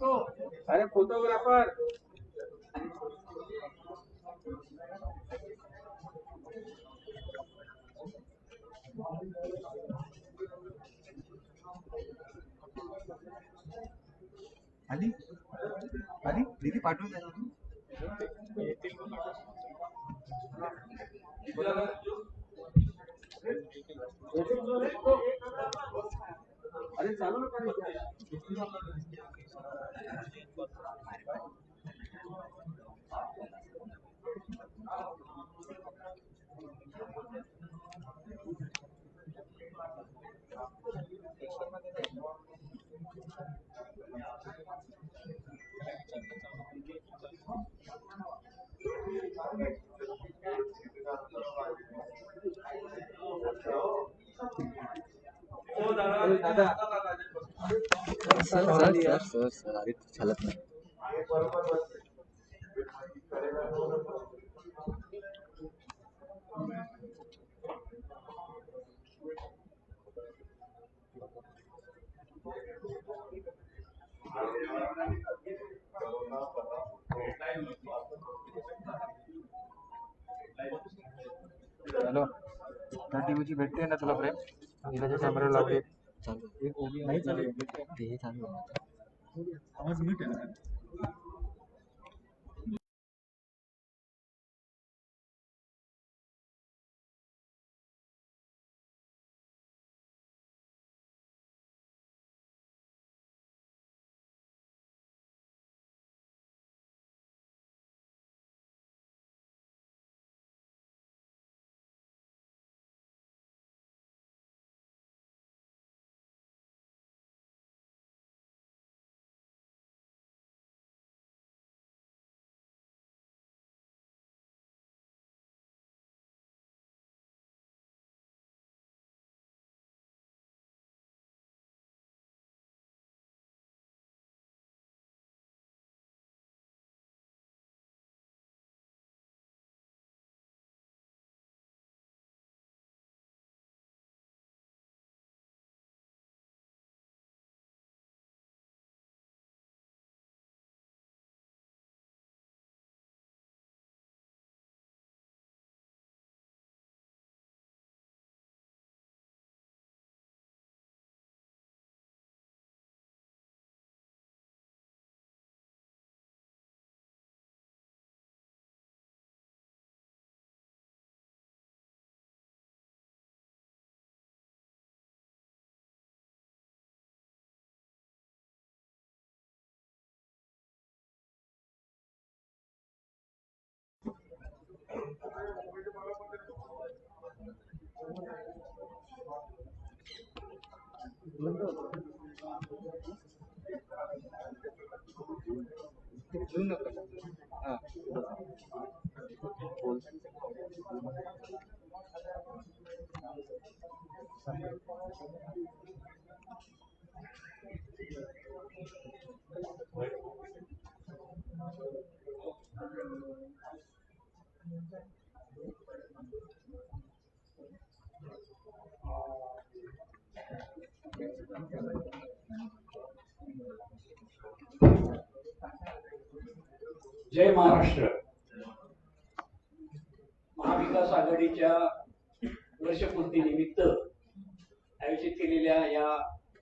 अरे फोटोग्राफर आली आली दीदी पाठवून द्या ना. अरे चालू ना दादा सर अरे चालत नाही. हॅलो त्या टीव्हीची भेटते ना तुला फ्रेम हिराच्या कॅमेरा लावले नाही चालेल ते चालू आवाज नीट आहे. जय महाराष्ट्र. महाविकास आघाडीच्या वर्षपूर्तीनिमित्त आयोजित केलेल्या या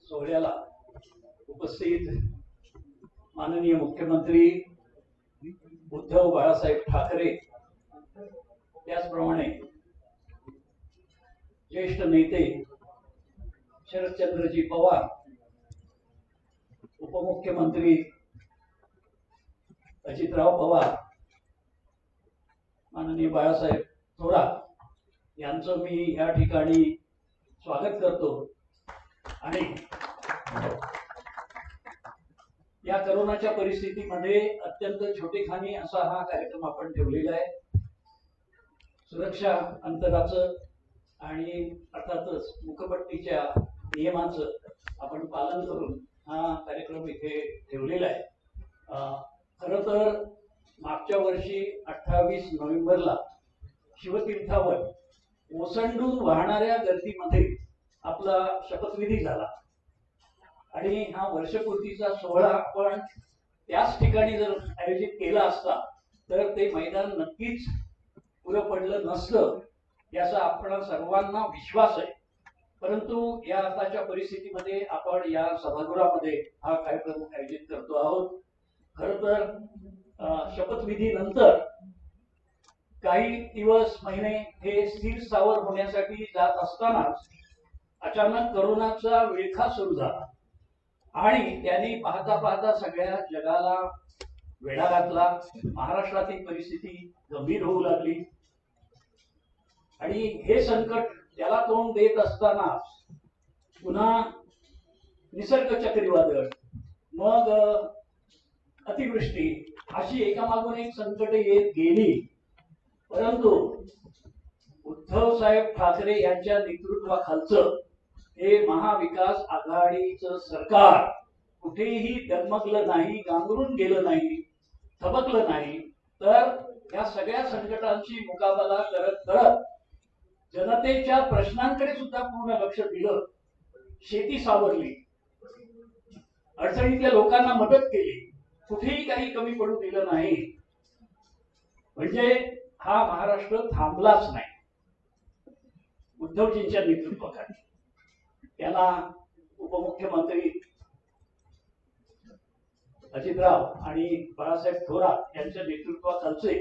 सोहळ्याला उपस्थित माननीय मुख्यमंत्री उद्धव बाळासाहेब ठाकरे, त्याचप्रमाणे ज्येष्ठ नेते शरदचंद्रजी पवार, उपमुख्यमंत्री अजितराव पवार, माननीय बाळासाहेब थोरात यांचं मी या ठिकाणी स्वागत करतो. आणि या कोरोनाच्या परिस्थितीमध्ये अत्यंत छोटेखानी असा हा कार्यक्रम आपण ठेवलेला आहे. सुरक्षा अंतराचं आणि अर्थातच मुखपट्टीच्या नियमांचं आपण पालन करून हा कार्यक्रम इथे ठेवलेला आहे. खरं तर मागच्या वर्षी 28 नोव्हेंबरला शिवतीर्थावर ओसंडून वाहणाऱ्या गर्दीमध्ये आपला शपथविधी झाला आणि हा वर्षपूर्तीचा सोहळा आपण त्याच ठिकाणी जर आयोजित केला असता तर ते मैदान नक्कीच पुरं पडलं नसतं याचा आपण सर्वांना विश्वास आहे. परंतु या आताच्या परिस्थितीमध्ये आपण या सभागृहामध्ये हा कार्यक्रम आयोजित करतो आहोत. खर तर शपथविधीनंतर काही दिवस महिने हे स्थिर स्थावर होण्यासाठी जात असतानाच अचानक करोनाचा विळखा सुरू झाला आणि त्यांनी पाहता पाहता सगळ्या जगाला वेढा घातला. महाराष्ट्रातील परिस्थिती गंभीर होऊ लागली आणि हे संकट त्याला तोंड देत असताना पुन्हा निसर्ग चक्रीवादळ, मग अतिवृष्टी, अशी एकामागून एक संकट येत गेली. परंतु उद्धव साहेब ठाकरे यांच्या नेतृत्वाखालचं हे महाविकास आघाडीचं सरकार कुठेही डगमगलं नाही, गांगरून गेलं नाही, थबकलं नाही. तर या सगळ्या संकटांची मुकाबला करत करत जनतेच्या प्रश्नांकडे सुद्धा पूर्ण लक्ष दिलं. शेती सावरली, अडचणीतल्या लोकांना मदत केली, कुठेही काही कमी पडू दिलं नाही. म्हणजे हा महाराष्ट्र थांबलाच नाही. उद्धवजींच्या नेतृत्वाखाली त्याला उपमुख्यमंत्री अजितराव आणि बाळासाहेब थोरात यांच्या नेतृत्वाखालचे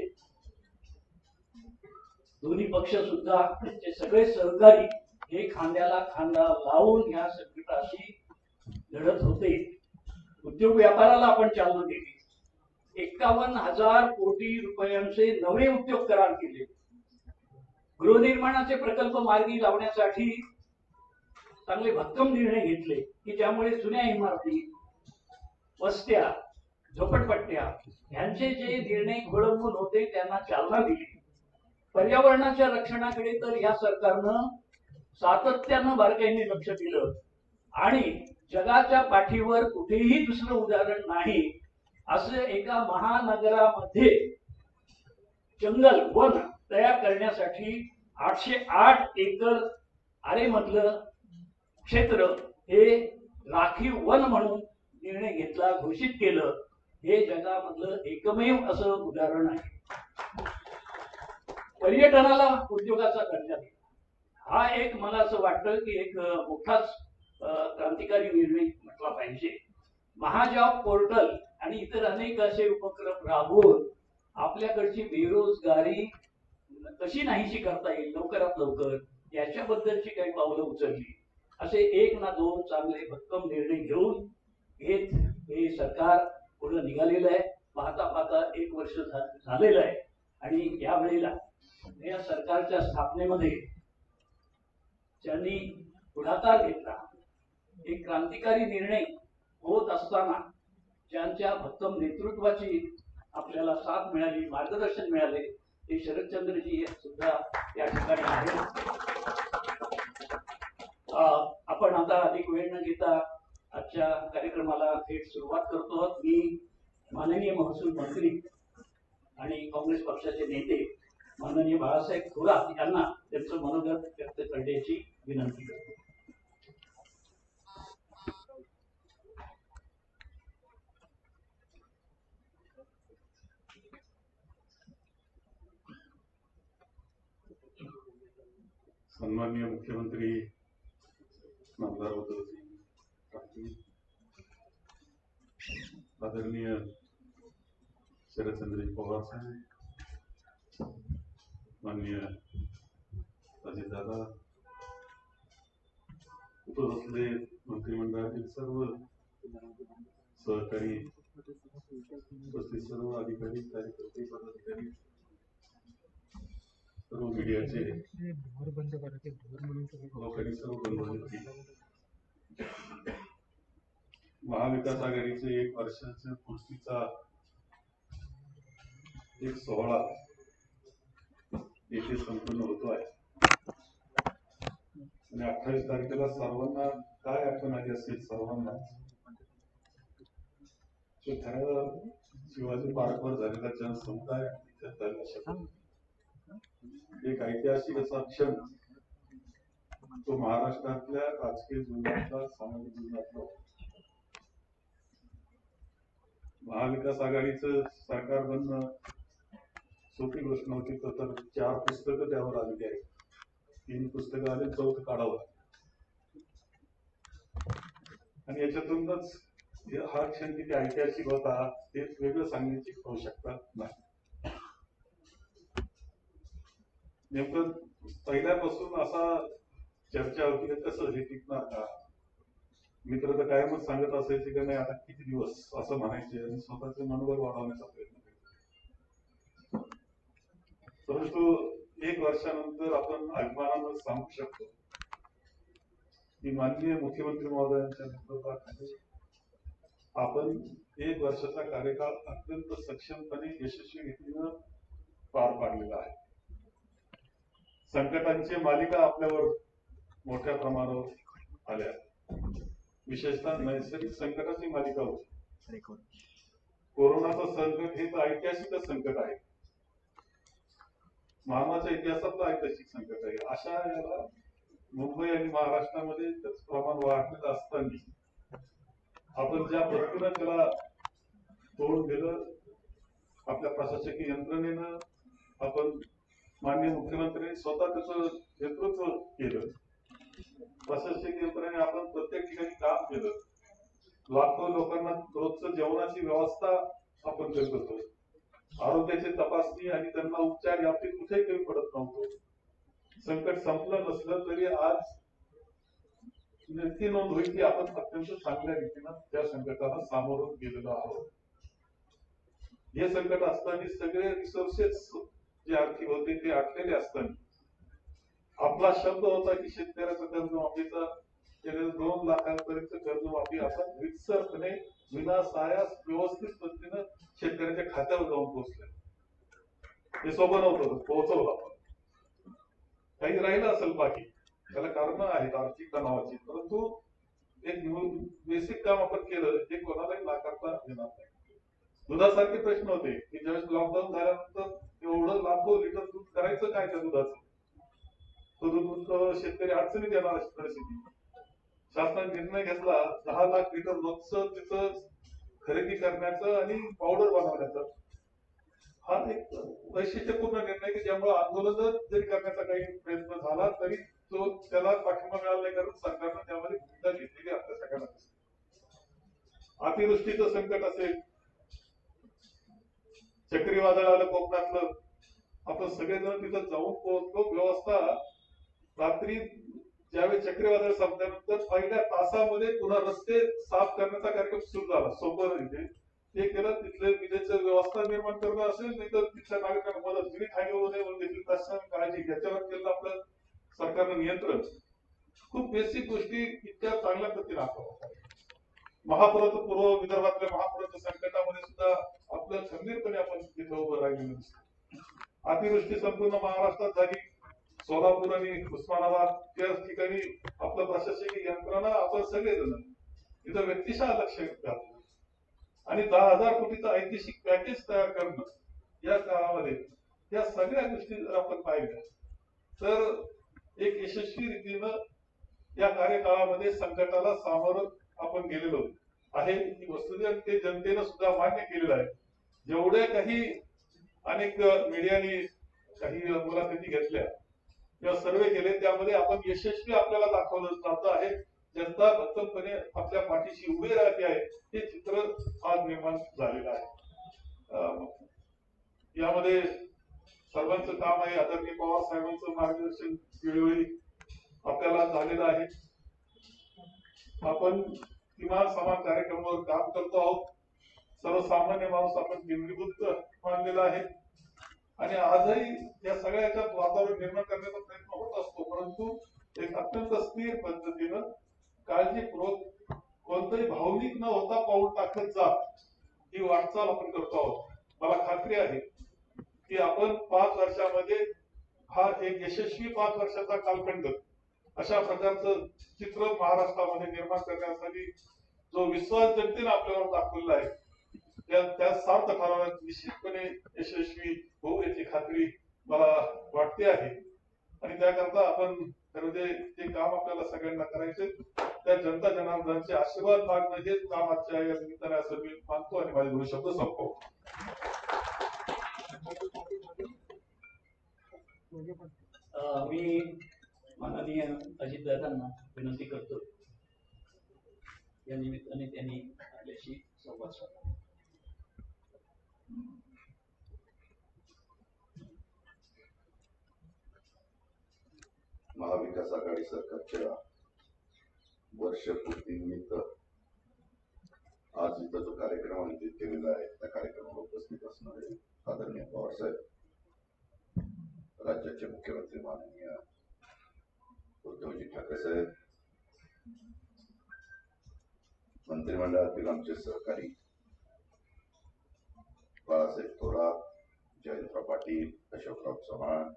दोन्ही पक्ष सुद्धा त्यांचे सगळे सहकारी हे खांद्याला खांदा लावून या संकटाशी लढत होते. उद्योग व्यापाराला आपण चालना दिली. 51,000 कोटी रुपयांचे नवे उद्योग करार केले. गृहनिर्माणाचे प्रकल्प मार्गी लावण्यासाठी चांगले भक्कम निर्णय घेतले की ज्यामुळे जुन्या इमारती, वस्त्या, झोपडपट्ट्या यांचे जे निर्णय घोळंबून होते त्यांना चालना दिली. पर्यावरणाच्या रक्षणाकडे तर या सरकारनं सातत्यानं बारकाईने लक्ष दिलं आणि जगाच्या पाठीवर कुठेही दुसरं उदाहरण नाही असं एका महानगरामध्ये जंगल वन तयार करण्यासाठी 808 एकर आरेमधलं क्षेत्र हे राखीव वन म्हणून निर्णय घेतला, घोषित केलं. हे जगामधलं एकमेव असं उदाहरण आहे. पर्यटनाला उद्योगाचा दर्जा दिला. हा एक मला असं वाटतं की एक मोठाच क्रांतिकारी निर्णय म्हटला पाहिजे. महाजॉब पोर्टल आणि इतर अनेक असे उपक्रम राबवून आपल्याकडची बेरोजगारी कशी नाहीशी करता येईल लवकरात लवकर याच्याबद्दलची काही पावलं उचलली. असे एक ना दोन चांगले भक्कम निर्णय घेऊन घेत हे सरकार पुढे निघालेलं आहे. पाहता पाहता 1 वर्ष झालेलं आहे आणि यावेळेला या सरकारच्या स्थापनेमध्ये ज्यांनी पुढाकार घेतला, एक क्रांतिकारी निर्णय होत असताना ज्यांच्या भक्कम नेतृत्वाची आपल्याला साथ मिळाली, मार्गदर्शन मिळाले, ते शरदचंद्रजी सुद्धा या ठिकाणी आहेत. आपण आता अधिक वेळ न घेता आजच्या कार्यक्रमाला थेट सुरुवात करतो. मी माननीय महसूल मंत्री आणि काँग्रेस पक्षाचे नेते माननीय बाळासाहेब थोरात यांना त्यांचं मनोगत व्यक्त करण्याची विनंती करतो. सन्माननीय मुख्यमंत्री नामदार उद्धवजी ठाकरे, आदरणीय शरदचंद्रजी पवार साहेब, माननीय अजितदादा, उपस्थित मंत्रिमंडळातील सर्व सहकारी, उपस्थित सर्व अधिकारी, कार्यकर्ते, पदाधिकारी, सर्व मीडियाचे लोकांनी, सर्व बंधूंनी, महाविकास आघाडीचे 1 वर्षाच्या पूर्तीचा एक सोहळा येथे संपन्न होतो आहे आणि 28 तारखेला सर्वांना काय आठवण आली असेल, सर्वांना खऱ्या शिवाजी पार्कवर झालेला जनसमुदाय एक ऐतिहासिक असा क्षण तो महाराष्ट्रातल्या राजकीय जीवनातला, सामाजिक जीवनातला महाविकास आघाडीचं सरकार बनणं सोपी गोष्ट नव्हती. तर 4 पुस्तकं त्यावर आलेली आहेत. 3 पुस्तकं आले, 4थं काढावं. आणि याच्यातूनच हा क्षण किती ऐतिहासिक होता ते वेगळं सांगण्याची आवश्यकता नाही. नेमकं पहिल्यापासून असा चर्चा होती की कसं हे टिकणार का. मित्र तर कायमच सांगत असायचे की नाही आता किती दिवस असं म्हणायचे आणि स्वतःचे मनोबल वाढवण्याचा प्रयत्न करायचे. परंतु 1 वर्षानंतर आपण अभिमानानं सांगू शकतो की माननीय मुख्यमंत्री महोदयांच्या नेतृत्वाखाली आपण 1 वर्षाचा कार्यकाळ अत्यंत सक्षमपणे यशस्वी रीतीनं पार पाडलेला आहे. संकटांची मालिका आपल्यावर मोठ्या प्रमाणावर आल्या. विशेषतः नैसर्गिक संकटाची मालिका होती. कोरोनाचं संकट हे तर ऐतिहासिक संकट आहे. मानवाच्या इतिहासातलं ऐतिहासिक संकट आहे. अशा याला मुंबई आणि महाराष्ट्रामध्ये त्याचं प्रमाण वाढलेलं असताना आपण ज्या पद्धतीनं त्याला तोंड दिलं, आपल्या प्रशासकीय यंत्रणेनं, आपण माननीय मुख्यमंत्र्यांनी स्वतः त्याचं नेतृत्व केलं. प्रशासकीय यंत्रणेने आपण प्रत्येक ठिकाणी काम केलं. लाखो लोकांना रोजचं जेवणाची व्यवस्था आपण करत होतो. आरोग्याची तपासणी आणि त्यांना उपचार याबाबतीत कुठेही कमी पडत नव्हतो. संकट संपलं नसलं तरी आज नक्की नोंद होईल की आपण अत्यंत चांगल्या रीतीनं त्या संकटाला सामोरं गेलेलो आहोत. हे संकट असताना सगळे रिसोर्सेस जे आर्थिक होते ते आटलेले असताना आपला शब्द होता की शेतकऱ्याचं कर्जमाफीचा 2 लाखांपर्यंत कर्जमाफी आपण रितसरपणे विनासायास व्यवस्थित पद्धतीनं शेतकऱ्यांच्या खात्यावर जाऊन पोहोचले. हे सोपं नव्हतं, पोहोचवलं आपण. काही राहिलं असेल बाकी, त्याला कारण आहेत आर्थिक तणावाची, परंतु एक बेसिक काम आपण केलं हे कोणालाही नाकारता येणार नाही. दुधासारखे प्रश्न होते की ज्यावेळेस लॉकडाऊन झाल्यानंतर एवढं लाखो लिटर दूध करायचं काय त्या दुधाचं, तो दूध शेतकरी अडचणीत येणार अशी परिस्थिती. शासनाने निर्णय घेतला 10 लाख लिटर रोजचं तिथं खरेदी करण्याचं आणि पावडर बनवण्याचा. हा एक वैशिष्ट्यपूर्ण निर्णय की ज्यामुळे आंदोलन जरी करण्याचा काही प्रयत्न झाला तरी तो त्याला पाठिंबा मिळाला नाही, कारण सरकारनं त्यामध्ये भूमिका घेतलेली आपल्या सगळ्यांना. अतिवृष्टीचं संकट असेल, चक्रीवादळ आलं कोकणातलं, आपण सगळेजण तिथं जाऊन पोहोचलो. व्यवस्था रात्री ज्यावेळी चक्रीवादळ संपल्यानंतर पहिल्या तासामध्ये पुन्हा रस्ते साफ करण्याचा कार्यक्रम सुरू झाला. सोपं म्हणजे ते केलं. तिथले विजेचं व्यवस्था निर्माण करणं असेल, नाही तर तिथल्या नागरिकांना मदत जरी खाली होऊ नये म्हणून घेतली तसं काळजी याच्यावर केलं आपलं सरकारनं नियंत्रण. खूप बेसिक गोष्टी इतक्या चांगल्या पद्धतीने आपण महापुराचं पूर्व विदर्भातल्या महापुराच्या संकटामध्ये सुद्धा आपलं खंबीरपणे आपण तिथे उभं राहिलेलं दिसतं. अतिवृष्टी संपूर्ण महाराष्ट्रात झाली. सोलापूर आणि उस्मानाबाद त्या ठिकाणी आपलं प्रशासकीय यंत्रणा आपण सगळेजण तिथं व्यक्तिशः लक्ष घातलं आणि 10,000 कोटीचं ऐतिहासिक पॅकेज तयार करणं या काळामध्ये या सगळ्या गोष्टी जर आपण पाहिल्या तर एक यशस्वी रीतीनं या कार्यकाळामध्ये संकटाला सामोरं आपण गेलेलो आहे. ही वस्तुस्थिती ते जनतेनं सुद्धा मान्य केलेलं आहे. जेवढे काही अनेक मीडियाने काही मुलाखती घेतल्या किंवा सर्वे केले त्यामध्ये आपण यशस्वी आपल्याला दाखवलं जात आहे. जनता भक्कमपणे आपल्या पाठीशी उभी राहते आहे हे चित्र आज निर्माण झालेलं आहे. यामध्ये सर्वांचं काम आहे. आदरणीय पवार साहेबांचं मार्गदर्शन वेळोवेळी आपल्याला झालेलं आहे. आपण किमान समान कार्यक्रमावर काम करतो आहोत. सर्वसामान्य माणूस आपण केंद्रीभूत मानलेला आहे आणि आजही या सगळ्या याच्यात वातावरण निर्माण करण्याचा प्रयत्न होत असतो, परंतु एक अत्यंत स्थिर पद्धतीनं काळजीपूर्वक कोणतंही भावनिक न होता पाऊल टाकत जा ही वाटचाल आपण करतो आहोत. मला खात्री आहे की आपण 5 वर्षामध्ये हा एक यशस्वी 5 वर्षाचा कालखंड अशा प्रकारचं चित्र महाराष्ट्रामध्ये निर्माण करण्यासाठी जो विश्वास जनतेने आपल्याला दाखवलेला आहे त्या सार्थ ठरवण्यात निश्चितपणे यशस्वी होऊ याची खात्री मला वाटते आहे आणि त्याकरता आपण खरं ते काम आपल्याला सगळ्यांना करायचे. त्या जनता जनार्दनाचे आशीर्वाद मागणं हेच कामाच्या या निमित्ताने असं मी मानतो आणि माझे 2 शब्द संपवतो. मी माननीय अजितदादांना विनंती करतो या निमित्ताने त्यांनी आपल्याशी संवाद साधावा. महाविकास आघाडी सरकारच्या वर्षपूर्तीनिमित्त आज इथं जो कार्यक्रम आयोजित केलेला आहे त्या कार्यक्रमाला उपस्थित असणारे आदरणीय पवारसाहेब, राज्याचे मुख्यमंत्री माननीय उद्धवजी ठाकरे साहेब, मंत्रिमंडळातील आमचे सहकारी बाळासाहेब थोरात, जयंतराव पाटील, अशोकराव चव्हाण,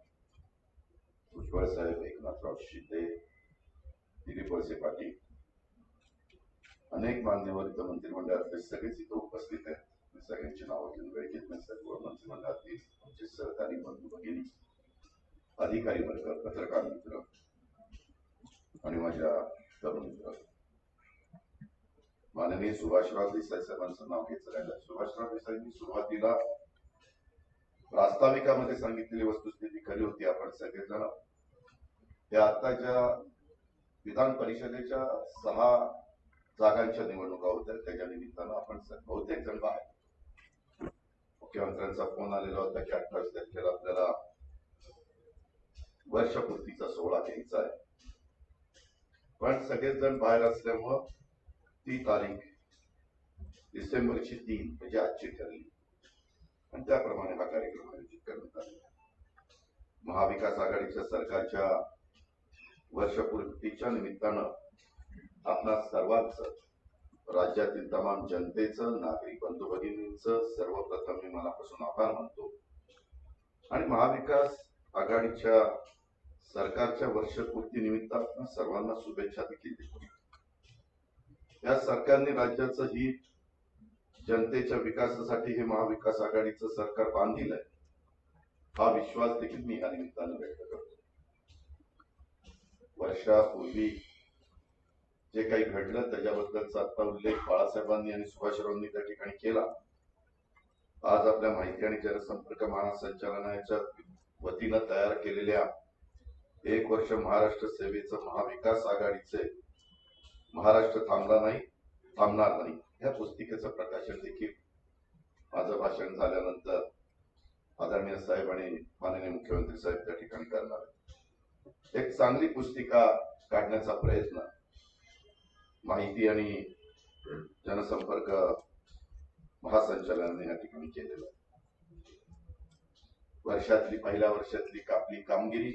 भुजबळ साहेब, एकनाथराव शिंदे, दिलीप वळसे पाटील, अनेक मान्यवर इथं मंत्रिमंडळातले सगळेच इथं उपस्थित आहेत. मी सगळ्यांची नावं घेऊन वेळ घेत नाही. सर्व मंत्रिमंडळातील आमचे सहकारी बंधू भगिनी, अधिकारी वर्ग, पत्रकार मित्र आणि माझ्या तरुण मित्र, माननीय सुभाषराव देसाई साहेबांचं नाव घेतलं राहिलं. सुभाषराव देसाईंनी सुरुवातीला प्रास्ताविकामध्ये सांगितलेली वस्तुस्थिती खरी होती. आपण सगळेजण त्या आताच्या विधान परिषदेच्या 6 जागांच्या निवडणुका होत्या. त्याच्या निमित्तानं आपण बहुतेक जण बाहेर. मुख्यमंत्र्यांचा फोन आलेला होता की 28 तारखेला आपल्याला वर्षपूर्तीचा सोहळा घ्यायचा आहे, पण सगळेच जण बाहेर असल्यामुळं ती तारीख डिसेंबरची 3 म्हणजे आजची ठरली आणि त्याप्रमाणे हा कार्यक्रम आयोजित करण्यात आला. महाविकास आघाडीच्या सरकारच्या वर्षपूर्तीच्या निमित्तानं आपणा सर्वांचं, राज्यातील तमाम जनतेचं, नागरिक बंधू भगिनींचं सर्वप्रथम मी मनापासून आभार मानतो आणि महाविकास आघाडीच्या सरकारच्या वर्षपूर्ती निमित्त सर्वांना शुभेच्छा देखील देतो. या सरकारने राज्याचं हित, जनतेच्या विकासासाठी हे महाविकास आघाडीचं सरकार बांधील आहे, हा विश्वास देखील मी या निमित्तानं व्यक्त करतो. वर्षापूर्वी जे काही घडलं त्याच्याबद्दलचा आता उल्लेख बाळासाहेबांनी आणि सुभाषरावांनी त्या ठिकाणी केला. आज आपल्या माहिती आणि जनसंपर्क महासंचालनालयाच्या वतीनं तयार केलेल्या 1 वर्ष महाराष्ट्र सेवेचं महाविकास आघाडीचे महाराष्ट्र थांबला नाही, थांबणार नाही या पुस्तिकेचं प्रकाशन देखील माझं भाषण झाल्यानंतर आदरणीय साहेब आणि माननीय मुख्यमंत्री साहेब त्या ठिकाणी करणार आहेत. एक चांगली पुस्तिका काढण्याचा प्रयत्न माहिती आणि जनसंपर्क महासंचालनाने या ठिकाणी केलेला आहे. पहिल्या वर्षातली आपली कामगिरी,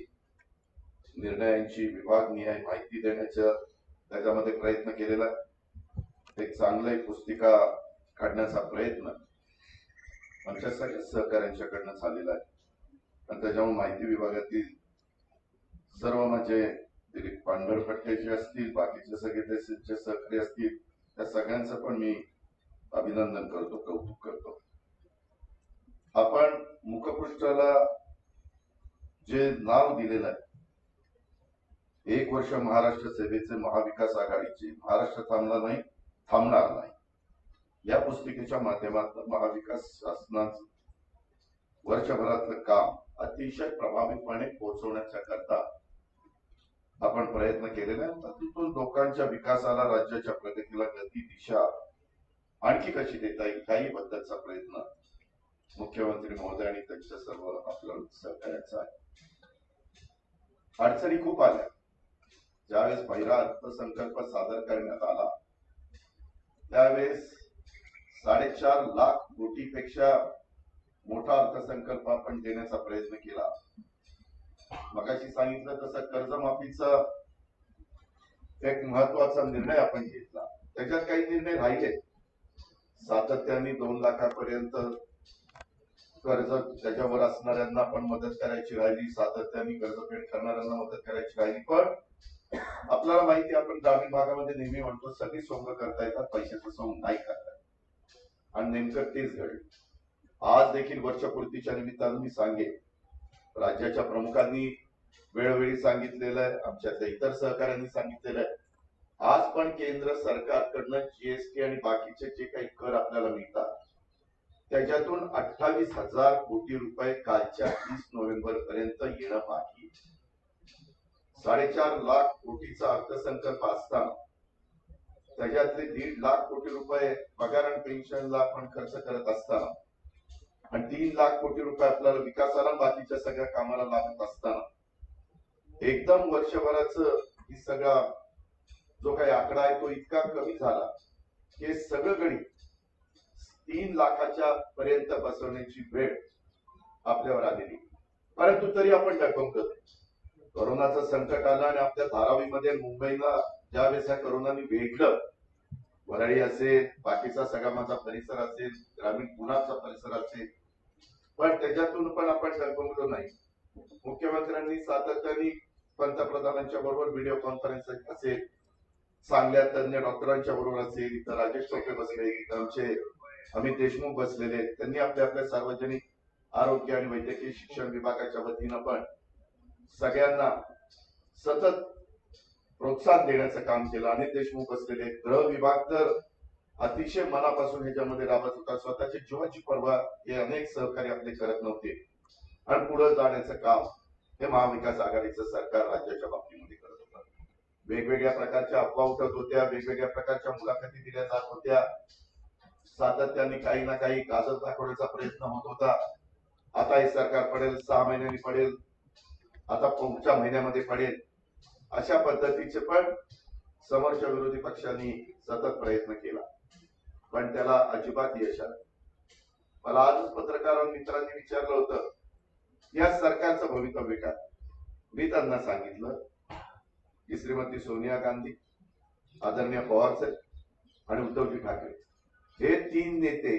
निर्णयांची विभागनिहाय माहिती देण्याचा त्याच्यामध्ये प्रयत्न केलेला आहे. एक चांगली पुस्तिका काढण्याचा प्रयत्न आमच्या सगळ्या सहकाऱ्यांच्याकडनं झालेला आहे आणि त्याच्यामुळे माहिती विभागातील सर्व म्हणजे दिलीप पांढरपट्टे जे असतील, बाकीचे सगळे जे सहकारी असतील, त्या सगळ्यांचं पण मी अभिनंदन करतो, कौतुक करतो. आपण मुखपृष्ठाला जे नाव दिलेलं आहे 1 वर्ष महाराष्ट्र सेवेचे महाविकास आघाडीचे, महाराष्ट्र थांबला नाही, थांबणार नाही या पुस्तिकेच्या माध्यमातून महाविकास शासनाचं वर्षभरातलं काम अतिशय प्रभावीपणे पोहोचवण्याच्या करता आपण प्रयत्न केलेला आहे. त्यातून लोकांच्या विकासाला, राज्याच्या प्रगतीला गती, दिशा आणखी कशी देता येईल काही बद्दलचा प्रयत्न मुख्यमंत्री महोदय आणि त्यांच्या सर्व आपल्या सहकार्याचा आहे. अडचणी खूप आल्या. ज्यावेळेस पहिला अर्थसंकल्प सादर करण्यात आला त्यावेळेस 4.5 लाख कोटीपेक्षा मोठा अर्थसंकल्प आपण देण्याचा प्रयत्न केला. मगाशी सांगितलं तसं कर्जमाफीचा एक महत्वाचा निर्णय आपण घेतला. त्याच्यात काही निर्णय राहिले, सातत्याने 2 लाखापर्यंत कर्ज त्याच्यावर असणाऱ्यांना पण मदत करायची राहिली, सातत्याने कर्जफेड करणाऱ्यांना मदत करायची राहिली. पण आपल्याला माहिती, आपण ग्रामीण भागामध्ये नेहमी म्हणतो सगळी सोंग करता येतात, पैशाचं सोंग नाही करता येत आणि नेमकं तेच घडलं. आज देखील वर्षपूर्तीच्या निमित्तानं मी सांगेन, राज्याच्या प्रमुखांनी वेळोवेळी सांगितलेलं आहे, आमच्या इतर सहकाऱ्यांनी सांगितलेलं आहे आज पण केंद्र सरकारकडनं जीएसटी आणि बाकीचे जे काही कर आपल्याला मिळतात त्याच्यातून 28,000 कोटी रुपये कालच्या 30 नोव्हेंबर पर्यंत येणं बाकी. 4.5 लाख कोटीचा अर्थसंकल्प असताना त्याच्यातले 1.5 लाख कोटी रुपये पगार आणि पेन्शनला आपण खर्च करत असताना आणि 3 लाख कोटी रुपये आपल्याला विकासाला बाकीच्या सगळ्या कामाला लागत असताना एकदम वर्षभराचं ही सगळा जो काही आकडा आहे तो इतका कमी झाला की सगळं गणित 3 लाखाच्या पर्यंत बसवण्याची वेळ आपल्यावर आलेली. परंतु तरी आपण डगमगत. कोरोनाचं संकट आलं आणि आपल्या धारावीमध्ये मुंबईला ज्यावेळेस या कोरोनाने वेढलं, वरळी असेल, बाकीचा सगळा माझा परिसर असेल, ग्रामीण पुण्याचा परिसर असेल, पण त्याच्यातून पण आपण डगमगलो नाही. मुख्यमंत्र्यांनी सातत्याने पंतप्रधानांच्या बरोबर व्हिडिओ कॉन्फरन्स असेल, चांगल्या तज्ञ डॉक्टरांच्या बरोबर असेल, इथं राजेश टोपे बसले, इथं आमचे अमित देशमुख बसलेले, त्यांनी आपल्या सार्वजनिक आरोग्य आणि वैद्यकीय शिक्षण विभागाच्या वतीनं पण सगळ्यांना सतत प्रोत्साहन देण्याचं काम केलं. अमित देशमुख बसलेले, गृह विभाग तर अतिशय मनापासून ह्याच्यामध्ये राबत होता. स्वतःच्या जीवाची पर्वा हे अनेक सहकारी आपले करत नव्हते आणि पुढे जाण्याचं काम हे महाविकास आघाडीचं सरकार राज्याच्या बाबतीमध्ये करत होतं. वेगवेगळ्या प्रकारच्या अफवा उठत होत्या, वेगवेगळ्या प्रकारच्या मुलाखती दिल्या जात होत्या, सातत्याने काही ना काही गाजर दाखवण्याचा प्रयत्न होत होता. आता हे सरकार पडेल, 6 महिन्यांनी पडेल, आता पुढच्या महिन्यामध्ये पडेल, अशा पद्धतीचे पण समोरच्या विरोधी पक्षांनी सतत प्रयत्न केला, पण त्याला अजिबात यश आलं. मला आजच पत्रकार मित्रांनी विचारलं होतं या सरकारचं भवितव्य काय. मी त्यांना सांगितलं की श्रीमती सोनिया गांधी, आदरणीय पवार साहेब आणि उद्धवजी ठाकरे हे 3 नेते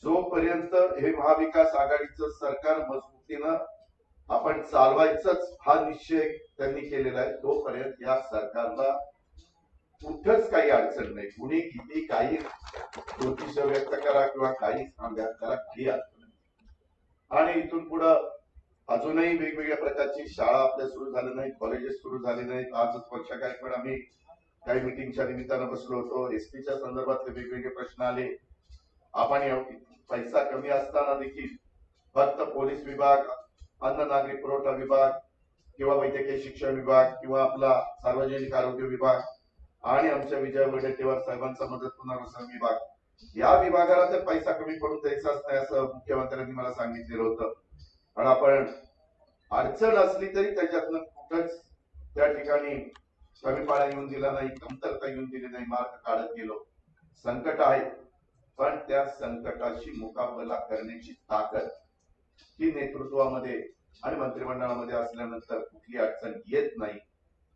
जोपर्यंत हे महाविकास आघाडीचं सरकार मजबूतीनं आपण चालवायचंच हा निश्चय त्यांनी केलेला आहे, तोपर्यंत या सरकारला कुठंच काही अडचण नाही. कुणी किती काही ज्योतिष व्यक्त करा किंवा काही व्यक्त करा, काही अडचण नाही. आणि इथून पुढं अजूनही वेगवेगळ्या प्रकारची शाळा आपल्या सुरू झाल्या नाहीत, कॉलेजेस सुरू झाले नाहीत. आजच वर्षा गायकवाड आम्ही काही मिटिंगच्या निमित्तानं बसलो होतो. एसटीच्या संदर्भातले वेगवेगळे प्रश्न आले. आपण पैसा कमी असताना देखील फक्त पोलीस विभाग, अन्न नागरी पुरवठा विभाग किंवा वैद्यकीय शिक्षण विभाग किंवा आपला सार्वजनिक आरोग्य विभाग आणि आमच्या विजय वडेट्टीवार साहेबांचा मदत पुनर्वसन विभाग या विभागाला तर पैसा कमी पडून द्यायचाच नाही असं मुख्यमंत्र्यांनी मला सांगितलेलं होतं. पण आपण अडचण असली तरी त्याच्यातनं कुठंच त्या ठिकाणी कमीपणा येऊन दिला नाही, कमतरता येऊन दिली नाही, मार्ग काढत गेलो. संकट आहे पण त्या संकटाशी मुकाबला करण्याची ताकद ही नेतृत्वामध्ये आणि मंत्रिमंडळामध्ये असल्यानंतर कुठली अडचण येत नाही,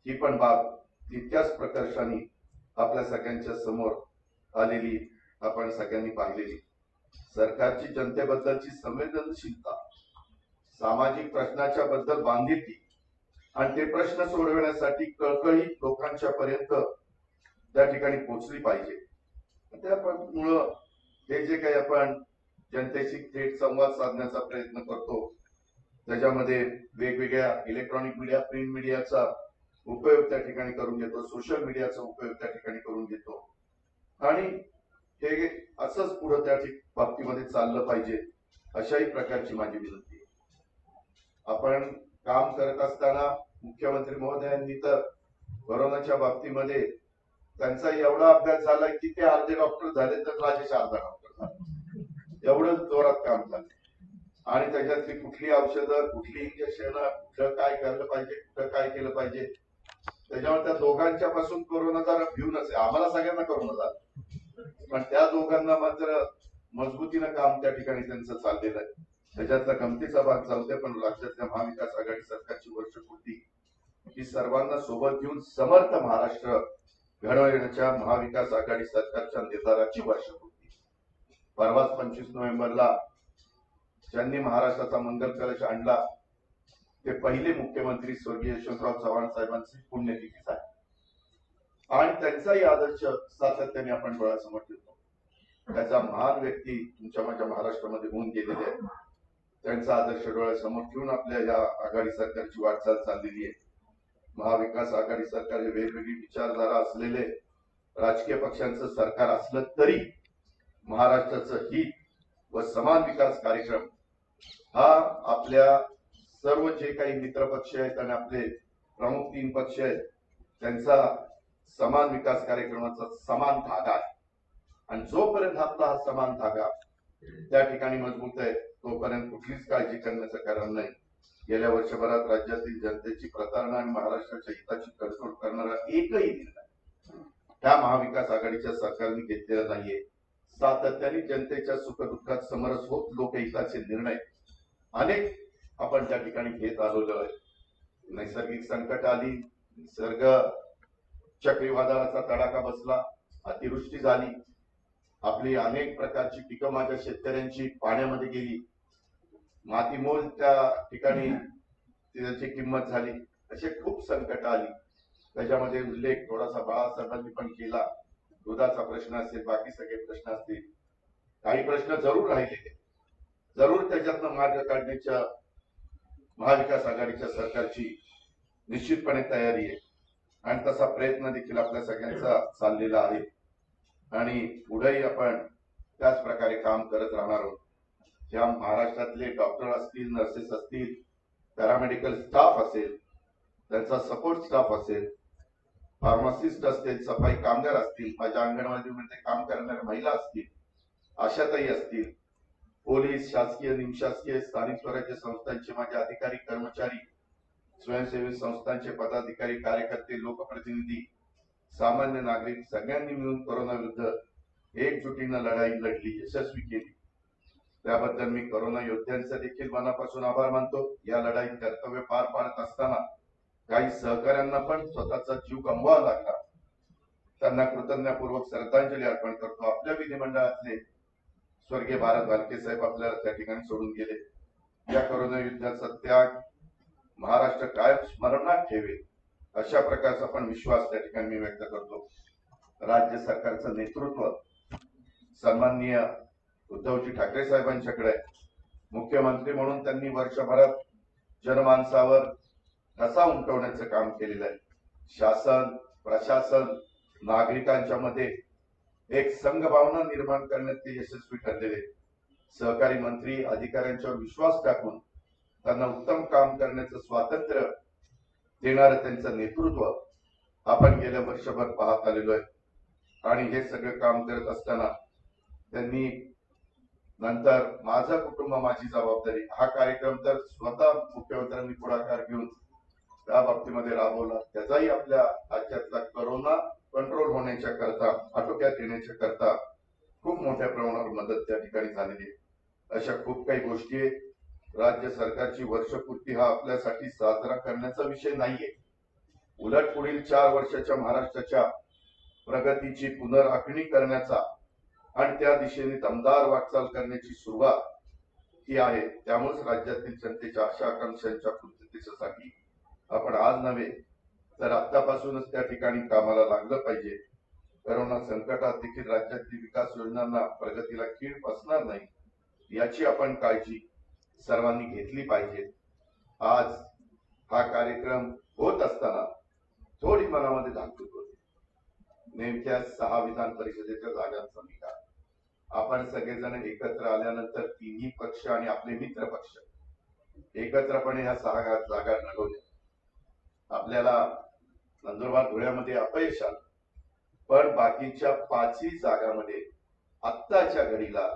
ही पण बाब तितक्याच प्रकर्षाने आपल्या सगळ्यांच्या समोर आलेली आपण सगळ्यांनी पाहिलेली. सरकारची जनतेबद्दलची संवेदनशीलता, सामाजिक प्रश्नाच्या बद्दल बांधिलकी आणि ते प्रश्न सोडवण्यासाठी कळकळी लोकांच्या पर्यंत त्या ठिकाणी पोहोचली पाहिजे. त्यामुळं हे जे काही आपण जनतेशी थेट संवाद साधण्याचा प्रयत्न करतो त्याच्यामध्ये वेगवेगळ्या इलेक्ट्रॉनिक मीडिया, प्रिंट मीडियाचा उपयोग त्या ठिकाणी करून घेतो, सोशल मीडियाचा उपयोग त्या ठिकाणी करून घेतो आणि हे असंच पुढे त्या बाबतीमध्ये चाललं पाहिजे अशाही प्रकारची माझी विनंती आहे. आपण काम करत असताना मुख्यमंत्री महोदयांनी तर कोरोनाच्या बाबतीमध्ये त्यांचा एवढा अभ्यास झाला की ते अर्धे डॉक्टर झाले तर राजेश अर्धा डॉक्टर झाले, एवढं जोरात काम झालं. आणि त्याच्यातली कुठली औषधं, कुठली इंजेक्शन, कुठं काय केलं पाहिजे, कुठं काय केलं पाहिजे, त्याच्यावर त्या दोघांच्या पासून कोरोनाचा भीव नसे. आम्हाला सगळ्यांना कोरोना झाला पण त्या दोघांना मात्र मजबूतीनं काम त्या ठिकाणी त्यांचं चाललेलं आहे. त्याच्यातला गमतीचा भाग चालतोय पण राज्यातल्या महाविकास आघाडी सरकारची वर्षपूर्ती ही सर्वांना सोबत घेऊन समर्थ महाराष्ट्र घडवण्याच्या महाविकास आघाडी सरकारच्या निर्धाराची वर्षपूर्ती. परवाच 25 नोव्हेंबरला ज्यांनी महाराष्ट्राचा मंगल कलश आणला ते पहिले मुख्यमंत्री स्वर्गीय यशवंतराव चव्हाण साहेबांची पुण्यतिथी आहे आणि त्यांचाही आदर्श सातत्याने आपण डोळ्यासमोर ठेवतो. त्याचा महान व्यक्ती तुमच्या माझ्या महाराष्ट्रामध्ये होऊन गेलेले आहेत. त्यांचा आदर्श डोळ्यासमोर ठेवून आपल्या या आघाडी सरकारची वाटचाल चाललेली आहे. महाविकास आघाडी सरकार हे वेगवेगळी विचारधारा असलेले राजकीय पक्षांचं सरकार असलं तरी महाराष्ट्राचं हित व समान विकास कार्यक्रम हा आपल्या सर्व जे काही मित्र पक्ष आहेत आणि आपले प्रमुख 3 पक्ष आहेत त्यांचा समान विकास कार्यक्रमाचा समान धागा आहे. आणि जोपर्यंत आपला हा समान धागा त्या ठिकाणी मजबूत आहे तोपर्यंत कुठलीच काळजी करण्याचं कारण नाही. गेल्या वर्षभरात राज्यातील जनतेची प्रतारणा आणि महाराष्ट्राच्या हिताची तडजोड करणारा एकही निर्णय त्या महाविकास आघाडीच्या सरकारने घेतलेला नाहीये. सातत्याने जनतेच्या सुखदुःखात समरस होत लोकहिताचे निर्णय अनेक आपण त्या ठिकाणी घेत आलेलो आहे. नैसर्गिक संकट आली, निसर्ग चक्रीवादळाचा तडाखा बसला, अतिवृष्टी झाली, आपली अनेक प्रकारची पिकं माझ्या शेतकऱ्यांची पाण्यामध्ये गेली, मातीमोल त्या ठिकाणी त्याची किंमत झाली, असे खूप संकट आली. त्याच्यामध्ये उल्लेख थोडासा बाळासाहेबांनी पण केला. दुधाचा प्रश्न असेल, बाकी सगळे प्रश्न असतील, काही प्रश्न जरूर राहिलेले, जरूर त्याच्यातनं मार्ग काढण्याच्या महाविकास आघाडीच्या सरकारची निश्चितपणे तयारी आहे आणि तसा प्रयत्न देखील आपल्या सगळ्यांचा चाललेला आहे आणि पुढेही आपण त्याच प्रकारे काम करत राहणार आहोत. ज्या महाराष्ट्रातले डॉक्टर असतील, नर्सेस असतील, पॅरामेडिकल स्टाफ असेल, त्यांचा सपोर्ट स्टाफ असेल, फार्मासिस्ट असतील, सफाई कामगार असतील, माझ्या अंगणवाडीमध्ये काम करणाऱ्या महिला असतील, आशाताई असतील, पोलीस, शासकीय, निमशासकीय, स्थानिक स्वराज्य संस्थांचे माझे अधिकारी, कर्मचारी, स्वयंसेवी संस्थांचे पदाधिकारी, कार्यकर्ते, लोकप्रतिनिधी, सामान्य नागरिक सगळ्यांनी मिळून कोरोना विरुद्ध एकजुटीनं लढाई लढली, यशस्वी केली. त्याबद्दल मी कोरोना योद्ध्यांचा देखील मनापासून आभार मानतो. या लढाईत कर्तव्य पार पाडत असताना काही सहकाऱ्यांना पण स्वतःचा जीव गमवावा लागला, त्यांना कृतज्ञतापूर्वक श्रद्धांजली अर्पण करतो. आपल्या विधिमंडळातले स्वर्गीय भारत भालके साहेब आपल्याला त्या ठिकाणी सोडून गेले. या कोरोना युद्धाचा त्याग महाराष्ट्र कायम स्मरणात ठेवेल अशा प्रकारचा पण विश्वास त्या ठिकाणी मी व्यक्त करतो. राज्य सरकारचं नेतृत्व सन्माननीय उद्धवजी ठाकरे साहेबांच्याकडे मुख्यमंत्री म्हणून त्यांनी वर्षभरात जनमानसावर ठसा उमटवण्याचं काम केलेलं आहे. शासन, प्रशासन, नागरिकांच्या मध्ये एक संघभावना निर्माण करण्यात ते यशस्वी ठरलेले. सहकारी मंत्री अधिकाऱ्यांच्यावर विश्वास टाकून त्यांना उत्तम काम करण्याचं स्वातंत्र्य देणारं त्यांचं नेतृत्व आपण गेल्या वर्षभर पाहत आलेलो आहे आणि हे सगळं काम करत असताना त्यांनी नंतर माझं कुटुंब माझी जबाबदारी हा कार्यक्रम तर स्वतः मुख्यमंत्र्यांनी पुढाकार घेऊन त्या बाबतीमध्ये राबवला. त्याचाही आपल्या राज्यातला कोरोना कंट्रोल होण्याच्या करता, आटोक्यात येण्याच्या करता खूप मोठ्या प्रमाणावर मदत त्या ठिकाणी झालेली आहे. अशा खूप काही गोष्टी आहेत. राज्य सरकारची वर्षपूर्ती हा आपल्यासाठी साजरा करण्याचा विषय नाहीये. उलट पुढील 4 वर्षाच्या महाराष्ट्राच्या प्रगतीची पुनराखणी करण्याचा आणि त्या दिशेने दमदार वाटचाल करण्याची सुरुवात ही आहे. त्यामुळेच राज्यातील जनतेच्या आशा आकांक्षांच्या पूर्ततेसाठी आपण आज नव्हे तर आतापासूनच त्या ठिकाणी कामाला लागलं पाहिजे. कोरोना संकटात देखील राज्यातील विकास योजनांना प्रगतीला खीळ बसणार नाही याची आपण काळजी सर्वांनी घेतली पाहिजे. आज हा कार्यक्रम होत असताना थोडी मनामध्ये धाकधूक होती. नेमक्या 6 विधान परिषदेच्या जागांचा निकाल आपण सगळेजण एकत्र आल्यानंतर 3ही पक्ष आणि आपले मित्र पक्ष एकत्रपणे ह्या 6 जागा लढवल्या. आपल्याला नंदुरबार धुळ्यामध्ये अपयश आलं, पण बाकीच्या 5ही जागांमध्ये आत्ताच्या घडीला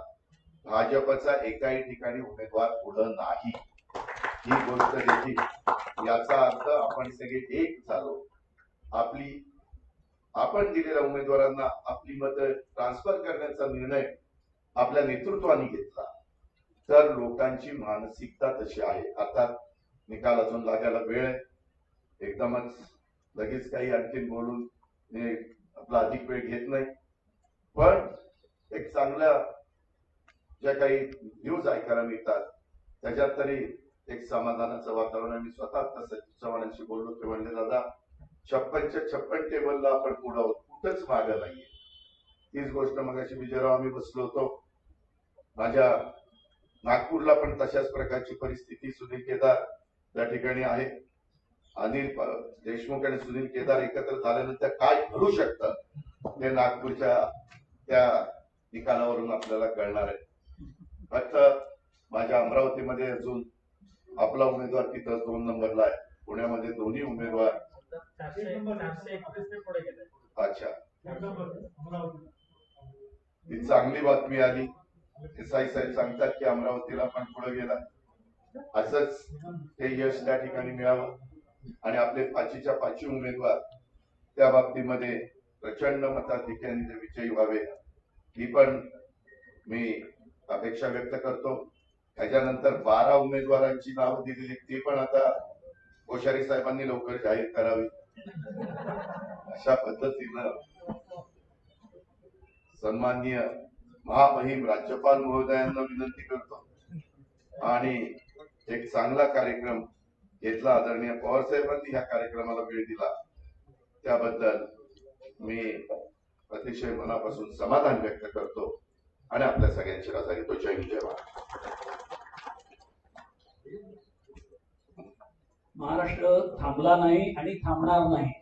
भाजपचा एकाही ठिकाणी उमेदवार पुढं नाही. ही गोष्ट देखील याचा अर्थ आपण सगळे एक झालो. आपण दिलेल्या उमेदवारांना आपली मतं ट्रान्सफर करण्याचा निर्णय आपल्या नेतृत्वाने घेतला तर लोकांची मानसिकता तशी आहे. अर्थात निकाल अजून लागायला वेळ आहे. एकदमच लगेच काही आणखी बोलून मी आपला अधिक वेळ घेत नाही, पण एक चांगल्या ज्या काही न्यूज ऐकायला मिळतात त्याच्यात तरी एक समाधानाचं वातावरण आहे. मी स्वतः सचिन चव्हाणांशी बोललो ते म्हणले, दादा 56च्या 56 टेबलला आपण पुढे आहोत, कुठंच मागं नाहीये. तीच गोष्ट मगाशी विजयराव आम्ही बसलो होतो, माझ्या नागपूरला पण तशाच प्रकारची परिस्थिती, सुनील केदार त्या ठिकाणी आहे. देशमुख आणि सुनील केदार एकत्र झाल्यानंतर काय घडू शकतं ते नागपूरच्या त्या निकालावरून आपल्याला कळणार आहे. फक्त माझ्या अमरावतीमध्ये अजून आपला उमेदवार तिथं 2 नंबरला आहे. पुण्यामध्ये दोन्ही उमेदवार अच्छा ही चांगली बातमी आली. देसाई साहेब सांगतात की अमरावतीला पण पुढे गेला. असंच ते यश त्या ठिकाणी मिळावं आणि आपले 5च्या 5 उमेदवार त्या बाबतीमध्ये प्रचंड मताधिक्याने ते विजयी व्हावे ही पण मी अपेक्षा व्यक्त करतो. त्याच्यानंतर 12 उमेदवारांची नाव दिलेली ती पण आता कोश्यारी साहेबांनी लवकर जाहीर करावी. अशा पद्धतीनं सन्माननीय महामहिम राज्यपाल महोदयांना विनंती करतो आणि एक चांगला कार्यक्रम घेतला. आदरणीय पवार साहेबांनी ह्या कार्यक्रमाला वेळ दिला त्याबद्दल मी अतिशय मनापासून समाधान व्यक्त करतो आणि आपल्या सगळ्यांची रजा घेतो. जय हिंद, जय महाराष्ट्र. महाराष्ट्र थांबला नाही आणि थांबणार नाही.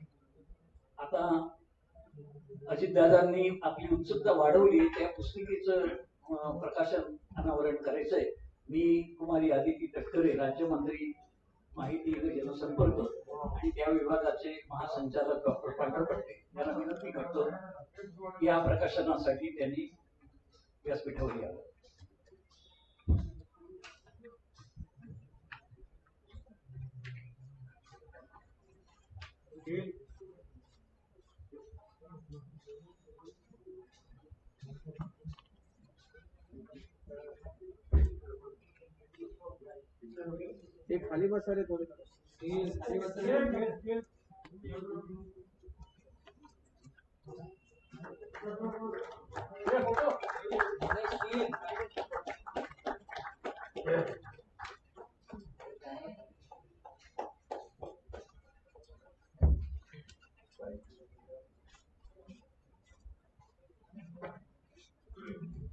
आता अजितदादांनी आपली उत्सुकता वाढवली. त्या पुस्तिकेचं प्रकाशन अनावरण करायचंय. मी कुमारी आदिती तटकरे, राज्यमंत्री माहिती व जनसंपर्क आणि त्या विभागाचे महासंचालक डॉक्टर पांढर पट्टे यांना विनंती करतो या प्रकाशनासाठी त्यांनी व्यासपीठावर यावं. ते खाली बसा रे थोडे. खाली बसा रे.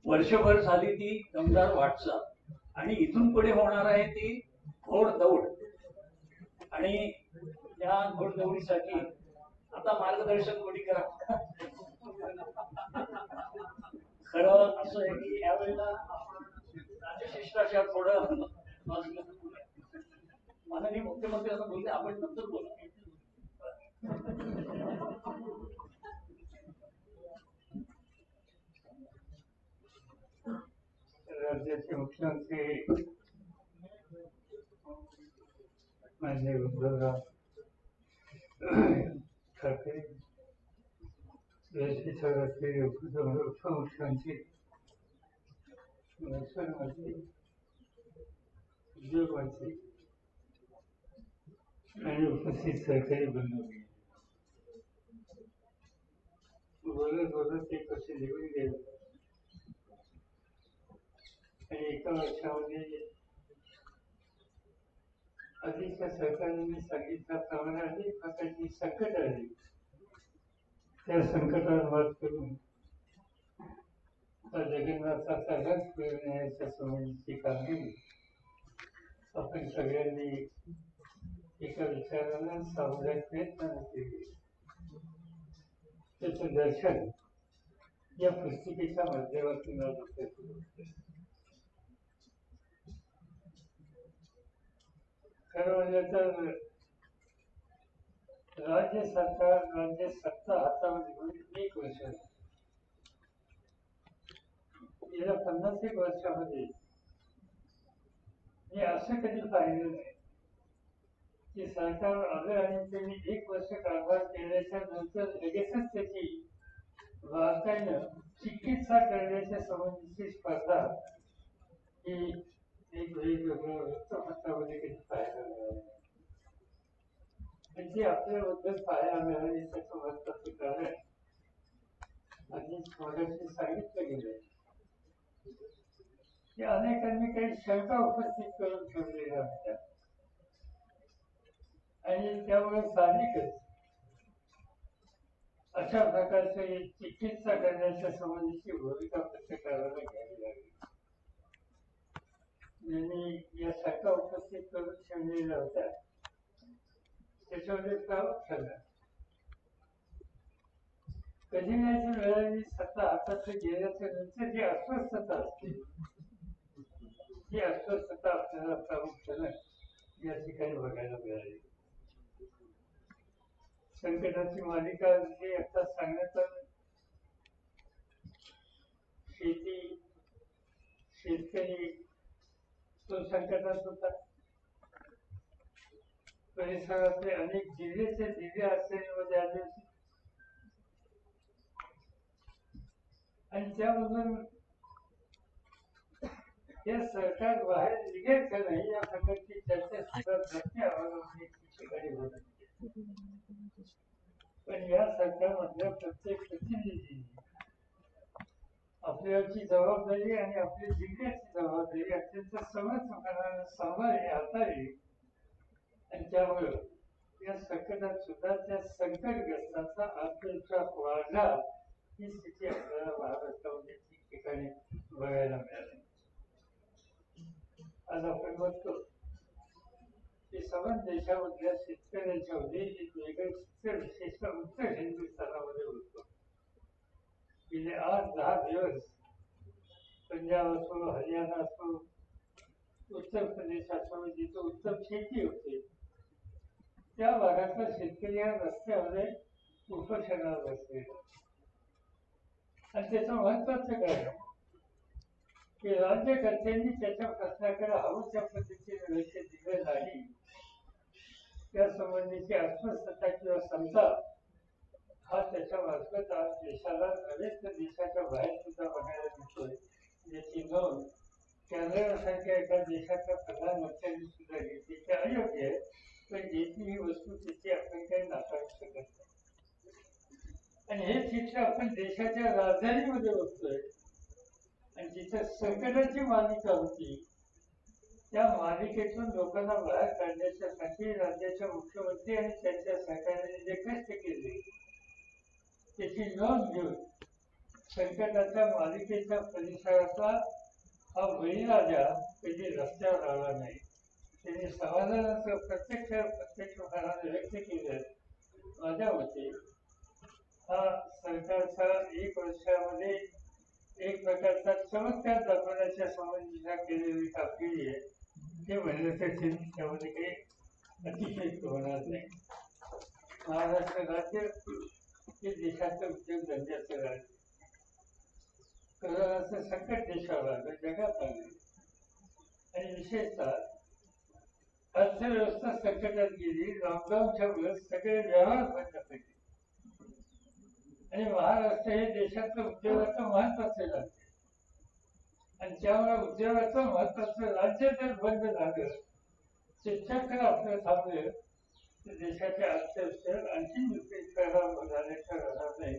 वर्षभर झाली ती दमदार वाटचाल आणि इथून पुढे होणार आहे ती घोड दौड. आणि या घोड दौडीसाठी आता मार्गदर्शन कोणी करा. खरं असं आहे की यावेळेला राजशिष्टाचार थोडं माननीय मुख्यमंत्री असं बोलले, आपण नंतर बोला. राज्याचे मुख्यमंत्री माननीय उद्धवराव ठाकरे, देशाचे राष्ट्रीय उपमुख्यमंत्री, महसूल मंत्री, उद्योग मंत्री आणि उपस्थित सहकारी बंधू, बोलत बोलत एक वर्ष निघून गेलं आणि एका वर्षामध्ये आधीच्या सरकारने सांगितल्याप्रमाणे अनेक प्रकारची संकट आली. त्या संकटावर मात करून जगन्नाथाचा रथ मिळवण्याच्या संबंधीची कामगिरी आपण सगळ्यांनी एका विचारानं सामुदायिक प्रयत्नाने केली. त्याचं दर्शन या पुस्तिकेच्या माध्यमातून खरं म्हणजे तर राज्य सरकार, राज्य सत्ता हातामध्ये घेऊन 1 वर्ष गेल्या 50 वर्षामध्ये मी असं कधी पाहिलं नाही की सरकार आलं आणि त्यांनी 1 वर्ष कारभार केल्याच्या नंतर लगेचच त्याची बारकाईनं चिकित्सा करण्याच्या संबंधीची स्पर्धा ही एक वेगवेगळ्या वृत्तपत्रामध्ये कधी पाहायला मिळाली. म्हणजे आपल्याबद्दल पाहायला मिळाली त्याचं महत्वाचं कारण आणि थोड्याशी सांगितलं गेलं की अनेकांनी काही शंका उपस्थित करून ठेवलेल्या होत्या आणि त्यामुळे साहजिकच अशा प्रकारचे चिकित्सा करण्याच्या संबंधीची भूमिका पत्रकाराला घ्यावी लागली. यांनी या शंका उपस्थित करून ठेवलेल्या होत्या त्याच्यामध्ये प्रमुख ठरला. कधी नाही वेळेला सत्ता हातात गेल्याच्या नंतर जी अस्वस्थता असते ती अस्वस्थता आपल्याला प्रामुख्याने या ठिकाणी बघायला मिळाली. संकटाची मालिका जी आता सांगण्यात आली, शेती शेतकरी तो संकटात होता. परिसरातले अनेक जिल्ह्याचे जिल्हे अडचणीमध्ये आले होते आणि त्यामधून हे सरकार बाहेर निघेल का नाही या प्रकारची चर्चा सुद्धा प्रत्येक आवाजामध्ये ठिकाणी होत होती. पण या सरकारमधल्या प्रत्येक प्रतिनिधींनी आपल्याची जबाबदारी आणि आपल्या जिल्ह्याची जबाबदारी अत्यंत समर्थपणाने सांभाळली हाताळली आणि त्यामुळे या संकटात सुद्धा त्या संकटग्रस्तांचा आत्मविश्वास वाढला ही स्थिती आपल्याला महाराष्ट्रामध्ये ठिकठिकाणी बघायला मिळाली. आज आपण बघतो की समान देशामधल्या शेतकऱ्यांच्या एक वेगळं चित्र विशेषतः उत्तर हिंदुस्थानामध्ये होतो. गेले 8-10 दिवस पंजाब असो, हरियाणा असो, उत्तर प्रदेश असो, जिथं उत्तम शेती होते त्या भागातला शेतकरी या रस्त्यामध्ये उपोषणाला बसलेला. आणि त्याचं महत्वाचं कारण की राज्यकर्त्यांनी त्याच्या प्रश्नाकडे हवं त्या पद्धतीने लक्ष दिलं नाही. त्या संबंधीची अस्वस्थता किंवा संताप हा त्याच्या मार्फत आज देशाला नव्हे तर देशाच्या बाहेर सुद्धा बघायला मिळतोय. याची नोंद कॅनडासारख्या एका देशाच्या प्रधानमंत्र्यांनी सुद्धा घेतली. ते अयोग्य आहे, पण घेतली ही वस्तू त्याची आपण काही नाकारू शकत नाही. आणि हे चित्र आपण देशाच्या राजधानीमध्ये बघतोय आणि जिथे संकटाची मालिका होती त्या मालिकेतून लोकांना बाहेर काढण्यासाठी राज्याच्या मुख्यमंत्री आणि त्यांच्या सरकारने जे कष्ट केले त्याची नोंद घेऊन संकटाच्या मालिकेच्या परिसराचा हा बळीराजा कधी रस्त्यावर आला नाही. त्यांनी समाधानाचं प्रत्यक्षपणाने व्यक्त केलं. माझ्या मते हा सरकारचा 1 वर्षामध्ये एक प्रकारचा चमत्कार दाखवण्याच्या संबंधीचा केलेली कामगिरी आहे. ते म्हणलं तर त्यामध्ये काही अतिशयोक्ती होणार नाही. महाराष्ट्र राज्य हे देशाचं उद्योगधंद्याचं राज्य. कोरोनाचं संकट देशावर आलं, जगात आलं आणि विशेषतः अर्थव्यवस्था संकटात गेली. लॉकडाऊनच्या वेळेस सगळे व्यवहार बंद पडले आणि महाराष्ट्र हे देशाचं उद्योगाचं महत्वाचं राज्य आणि त्यामुळे उद्योगाचं महत्वाचं राज्य जर बंद झालं शिक्षक आपलं थांबलं तर देशाच्या अर्थव्यवस्थेवर आणखी विपरीत परिणाम झाल्याच्या राहणार नाही.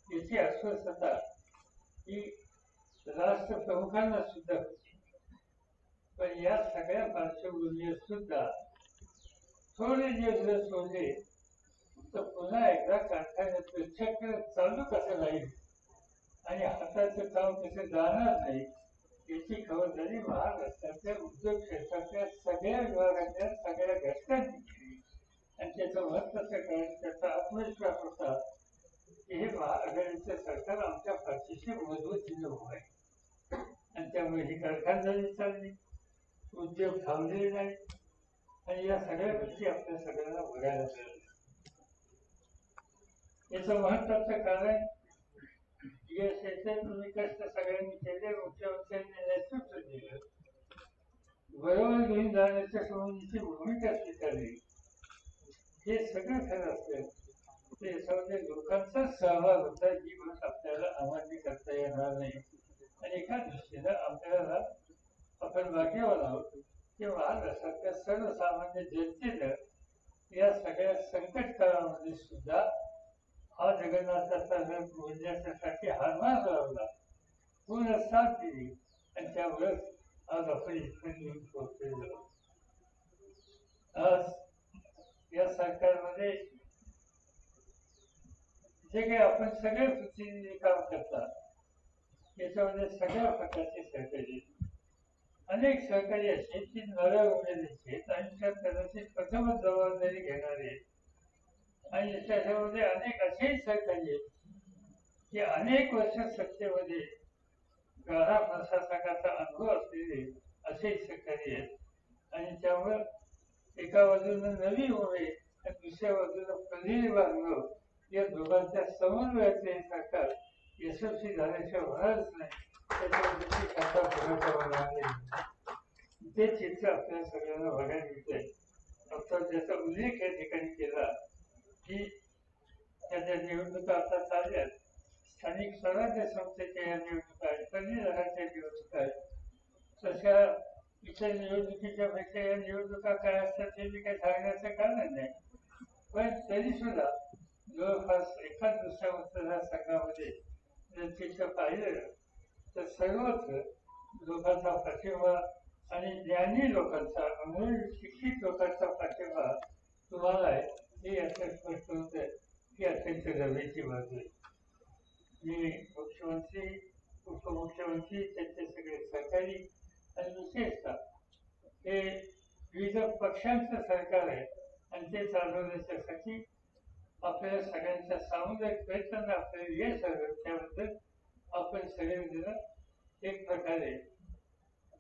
याची अस्वस्थता ही राष्ट्र प्रमुखांना सुद्धा होती. पण या सगळ्या पार्श्वभूमीवर सुद्धा थोडे दिवस सोडले तर पुन्हा एकदा कारखान्याचं चक्र चालू कसं राहील आणि हाताचं काम कसं जाणार नाही याची खबरदारी महाराष्ट्राच्या उद्योग क्षेत्रातल्या सगळ्या विभागातल्या सगळ्या घटकांनी केली. आणि त्याचं महत्वाचं कारण त्याचा आत्मविश्वास होता की हे महाआघाडीचं सरकार आमच्या पाठीशी मजबूतीने उभं आहे आणि त्यामुळे ही कारखानदारी चालली, उद्योग थांबलेले नाही आणि या सगळ्या गोष्टी आपल्या सगळ्यांना बघायला मिळाल्या. याचं महत्वाचं कारण यश तुम्ही कष्ट सगळ्यांनी केले, मुख्यमंत्र्यांनी नेतृत्व दिलं, बरोबर घेऊन जाण्याच्या संबंधीची भूमिका स्वीकारली. हे सगळं खरं असलं ते याच्यामध्ये लोकांचा सहभाग होता जी गोष्ट आपल्याला अमान्य करता येणार नाही. आणि एका दृष्टीनं आपल्याला आपण भाग्यवान आहोत की महाराष्ट्रातल्या सर्वसामान्य जनतेनं या सगळ्या संकट काळामध्ये सुद्धा हा जगन्नाथाचा रथ बोलण्यासाठी हातभार लावला, पूर्ण साथ दिली आणि त्यामुळेच आज आपण इथं येऊन पोहोचलेलो. आज या सरकारमध्ये जे काही आपण सगळे प्रतिनिधी काम करतात त्याच्यामध्ये सगळ्या प्रकारचे सहकारी अनेक सहकारी असे की नव्या उमेदीचे आयुष्यात कदाचित प्रथमच जबाबदारी घेणारे आहेत. आणि त्याच्यामध्ये अनेक असेही सहकारी आहेत की अनेक वर्ष सत्तेमध्ये गाढा प्रशासकाचा अनुभव असलेले असे सहकारी आहेत. आणि त्यावर एका बाजूला नवी उभे आणि दुसऱ्या बाजूला प्रदीर्घ अनुभव या दोघांच्या समन्वयाचे हे सरकार यशस्वी झाल्याशिवाय होणारच नाही. त्याच्यावरती सरकार भरोसा होणार नाही. ते चित्र आपल्या सगळ्यांना बघायला मिळतंय. डॉक्टर ज्याचा उल्लेख या ठिकाणी केला की त्याच्या निवडणुका आता चालल्यात, स्थानिक स्वराज्य संस्थेच्या या निवडणुका आहेत, पदवीधरांच्या निवडणुका आहेत. तशा इतर निवडणुकीच्या पेक्षा या निवडणुका काय असतात हे मी काही सांगण्याचं कारण नाही. पण तरी सुद्धा जवळपास एखाद दुसऱ्या मतदारसंघामध्ये जर चित्र पाहिलं तर सर्वत्र लोकांचा पाठिंबा आणि ज्ञानी लोकांचा, अनुभवी शिक्षित लोकांचा पाठिंबा तुम्हाला आहे हे याचं स्पष्ट होतं की अत्यंत गर्वाची बाजू आहे. मी मुख्यमंत्री, उपमुख्यमंत्री, त्यांचे सगळे सहकारी आणि विशेषतः हे विविध पक्षांचं सरकार आहे आणि ते चालवण्याच्यासाठी आपल्या सगळ्यांच्या सामुदायिक प्रयत्नांना आपल्याला यश आलं त्याबद्दल आपण सगळेजण एक प्रकारे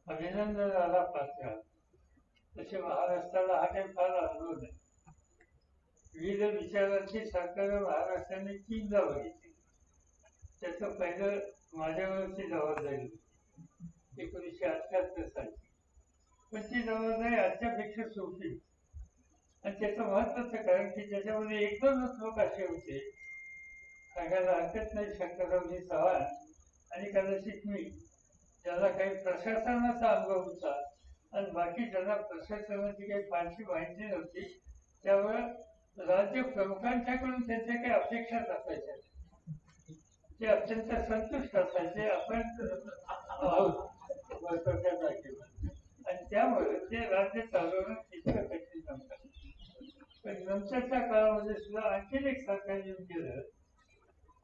अभिनंदनाला पात्र आहात. तसे महाराष्ट्राला हा काही फार अनुभव नाही. विविध विचारांची सरकार महाराष्ट्राने 3दा बघितली. त्याचं पहिलं माझ्यावरची जबाबदारी होती 1978 साली. पण ती जबाबदारी आजच्यापेक्षा सोपी आणि त्याचं महत्वाचं कारण की त्याच्यामध्ये 1-2 लोक असे होते, सांगायला हरकत नाही, शंकररावजी चव्हाण आणि कदाचित मी, ज्याला काही प्रशासनाचा अनुभव होता आणि बाकी ज्यांना प्रशासनाची काही फारशी माहिती नव्हती. त्यामुळे राज्य प्रमुखांच्याकडून त्यांच्या काही अपेक्षाच असायच्या. ते अत्यंत संतुष्ट असायचे आपण आहोत महत्वाच्या जागेवर, आणि त्यामुळे ते राज्य चालवणं इतकं कठीण नव्हतं. पण नंतरच्या काळामध्ये सुद्धा आणखीन एक सरकार येऊन गेलं,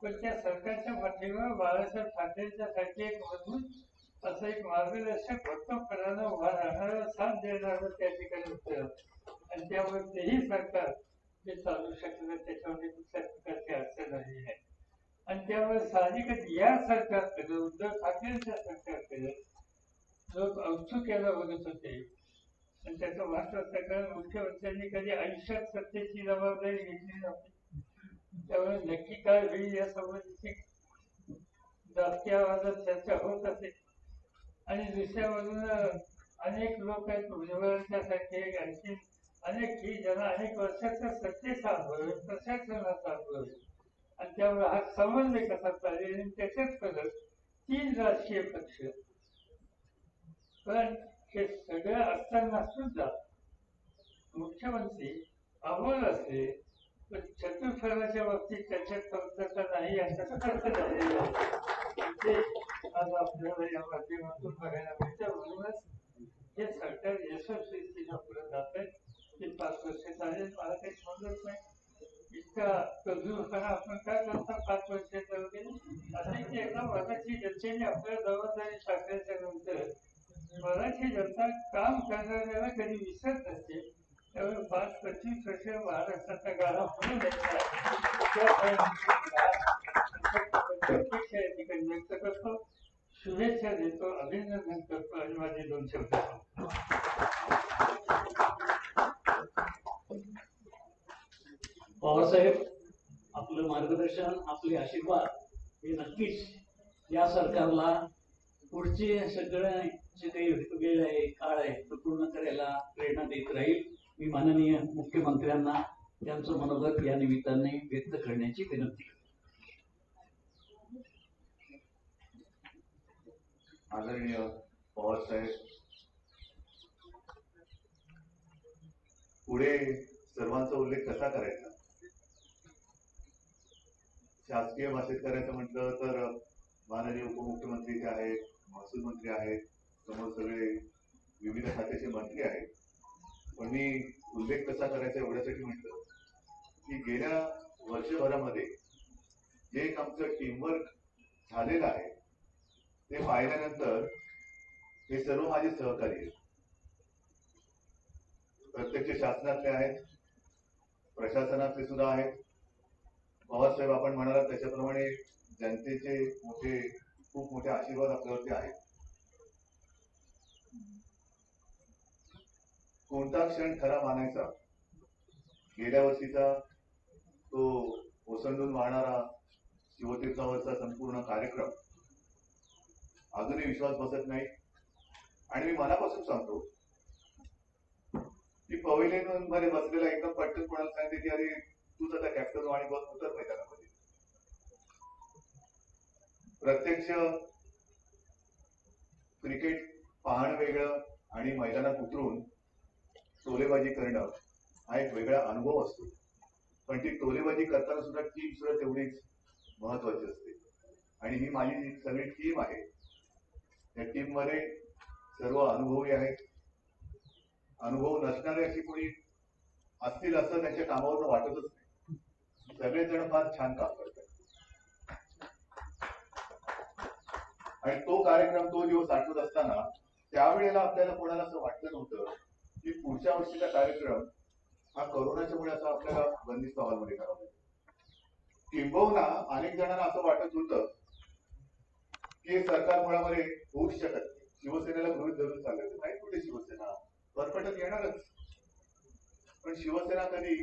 पण त्या सरकारच्या पाठीवर बाळासाहेब ठाकरेंच्या साठी एक मजबूत असं एक मार्गदर्शक भक्कमपणानं उभा राहणारं, साथ देणारं त्या ठिकाणी होतं. आणि त्यामुळे तेही सरकार जे चालू शकलं त्याच्यामध्ये कुठल्या प्रकारची अडचण आली नाही. आणि त्यामुळे साहजिकच या सरकारकडे, उद्धव ठाकरेंच्या सरकारकडे लोक औत्सुक्याला बघत होते. आणि त्याचं महत्वाचं कारण मुख्यमंत्र्यांनी कधी आयुष्यात सत्तेची जबाबदारी घेतली नव्हती. त्यामुळे नक्की काय होईल या संबंधीची जास्ती आवाजात चर्चा होत असे. आणि दुसऱ्या बाजूनं अनेक लोक आहेत भुजबळांच्यासारखे, आणखी अनेक की ज्यांना अनेक वर्षाचा सत्तेचा अनुभव आहे, प्रशासनाचा अनुभव आहे. आणि त्यामुळे हा समन्वय कसा चालेल आणि त्याच्यात फरक 3 राजकीय पक्ष. पण हे सगळं असताना सुद्धा मुख्यमंत्री अबोल असले पण चतुर्फळाच्या बाबतीत त्याच्यात कमतरता नाही याचं स्पष्ट झालेलं आहे. ते आज आपल्याला या माध्यमातून बघायला मिळतं. म्हणूनच हे सरकार यशस्वीरित्या पुढे जात आहे. ते 5 वर्ष चालेल मला काही समजत नाही. इतका कजूरपणा आपण काय करता 5 वर्षाचा वगैरे असं की एकदा मराठी जनतेने आपल्या जबाबदारी टाकल्याच्या नंतर मराठी जनता काम करणाऱ्याला कधी विसरत नसते. त्यामुळे 5-25 वर्ष महाराष्ट्राचा गाडा पुढे अपेक्षा या ठिकाणी व्यक्त करतो, शुभेच्छा देतो, अभिनंदन करतो आणि माझे 2 शब्द सांगतो. पवारसाहेब, आपलं मार्गदर्शन, आपले आशीर्वाद हे नक्कीच या सरकारला पुढचे सगळं जे काही वेळ आहे, काळ आहे तो पूर्ण करायला प्रेरणा देत राहील. मी माननीय मुख्यमंत्र्यांना त्यांचं मनोगत या निमित्ताने व्यक्त करण्याची विनंती करतो. आदरणीय पवारसाहेब, पुढे सर्वांचा उल्लेख कसा करायचा? शासकीय भाषेत करायचं म्हटलं तर माननीय उपमुख्यमंत्री जे आहेत, महसूल मंत्री आहेत, समोर सगळे विविध खात्याचे मंत्री आहेत. पण मी उल्लेख कसा करायचा एवढ्यासाठी म्हटलं की गेल्या वर्षभरामध्ये जे एक आमचं टीमवर्क झालेलं आहे ते पाहिल्यानंतर हे सर्व माझे सहकारी आहेत. प्रत्यक्ष शासनातले आहेत, प्रशासनातले सुद्धा आहेत. पवार साहेब आपण म्हणालात त्याच्याप्रमाणे जनतेचे खूप मोठे आशीर्वाद आपल्यावरती आहेत. कोणता क्षण खरा मानायचा? गेल्या वर्षीचा तो ओसंडून वाहणारा शिवतीर्थावरचा संपूर्ण कार्यक्रम अजूनही विश्वास बसत नाही. आणि मी मनापासून सांगतो की पवेलियन मध्ये बसलेला एकदम पटकन कोणाला सांगते की अरे तूच आता कॅप्टन आणि बस उतर मैदानामध्ये. प्रत्यक्ष क्रिकेट पाहणं वेगळं आणि मैदानात उतरून टोलेबाजी करणं हा एक वेगळा अनुभव असतो. पण ती टोलेबाजी करताना सुद्धा टीम सुद्धा तेवढीच महत्वाची असते. आणि ही माझी सगळी टीम आहे. या टीम मध्ये सर्व अनुभवी आहेत. अनुभव नसणारे अशी कोणी असतील असं त्यांच्या कामावरून वाटतच नाही. सगळेजण फार छान काम करतात. आणि तो कार्यक्रम तो दिवस आठवत असताना त्यावेळेला आपल्याला कोणाला असं वाटलं नव्हतं की पुढच्या वर्षीचा कार्यक्रम हा कोरोनाच्यामुळे असा आपल्याला बंदिस्त हॉलमध्ये करावा लागेल. किंबहुना अनेक जणांना असं वाटत होतं की सरकार मुळामध्ये होऊच शकत नाही. शिवसेनेला गृहीत धरून चाललं नाही. कुठे शिवसेना परपटत येणारच. पण शिवसेना कधी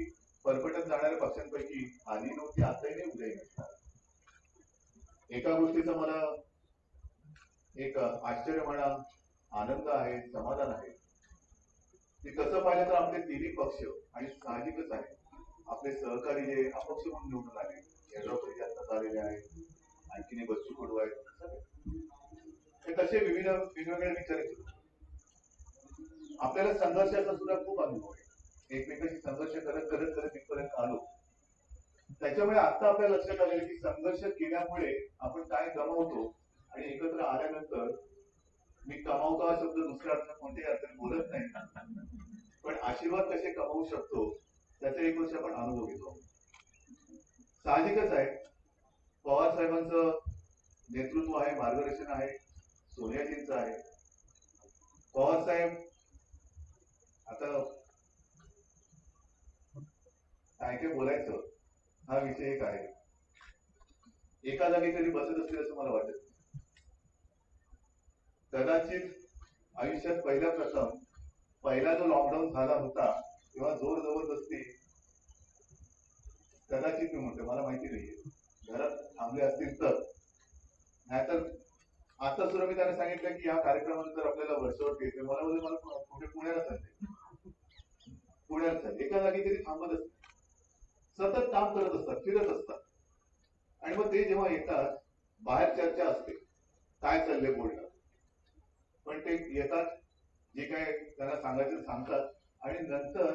परपटत जाणाऱ्या पक्षांपैकी आधी नव्हती, आताही नाही, उद्याही नसणार. एका गोष्टीचा मला एक आश्चर्य म्हणा, आनंद आहे, समाधान आहे की कसं पाहिलं तर आपले तिन्ही पक्ष आणि साहजिकच आहे आपले सहकारी जे अपक्ष म्हणून निवडून आले, यड्रावकर जास्त आलेले आहेत, आणखीन बच्चू कडू आहेत, हे तसे वेगवेगळे विचारायचे. आपल्याला संघर्षाचा सुद्धा खूप अनुभव आहे. एकमेकांशी संघर्ष करत करत करत इथपर्यंत आलो. त्याच्यामुळे आता आपल्या लक्षात आलेलं की संघर्ष केल्यामुळे आपण काय गमावतो आणि एकत्र आल्यानंतर मी कमावतो हा शब्द दुसऱ्या अर्थात कोणत्याही अर्थात बोलत नाही, पण आशीर्वाद कसे कमावू शकतो त्याचा एक वर्ष आपण अनुभव घेतो. साहजिकच आहे पवार साहेबांचं नेतृत्व आहे, मार्गदर्शन आहे, सोनियाजींचं आहे. पवार साहेब आता काय काय बोलायचं हा विषय एक आहे. एका जागी कधी बसत असतील असं मला वाटत. कदाचित आयुष्यात पहिला जो लॉकडाऊन झाला होता तेव्हा जोर जबरदस्ती कदाचित मी म्हणतो, मला माहिती नाहीये, घरात थांबले असतील तर. नाहीतर आता सुद्धा मी त्यांना सांगितलं की या कार्यक्रमानंतर आपल्याला वर्षभर घ्यायचं. मला कुठे पुण्याला चालते, एका जागी तरी थांबत असतात, सतत काम करत असतात, फिरत असतात. आणि मग ते जेव्हा येतात बाहेर चर्चा असते, काय चाललंय बोलणं, पण ते येतात, जे काय त्यांना सांगायचं सांगतात आणि नंतर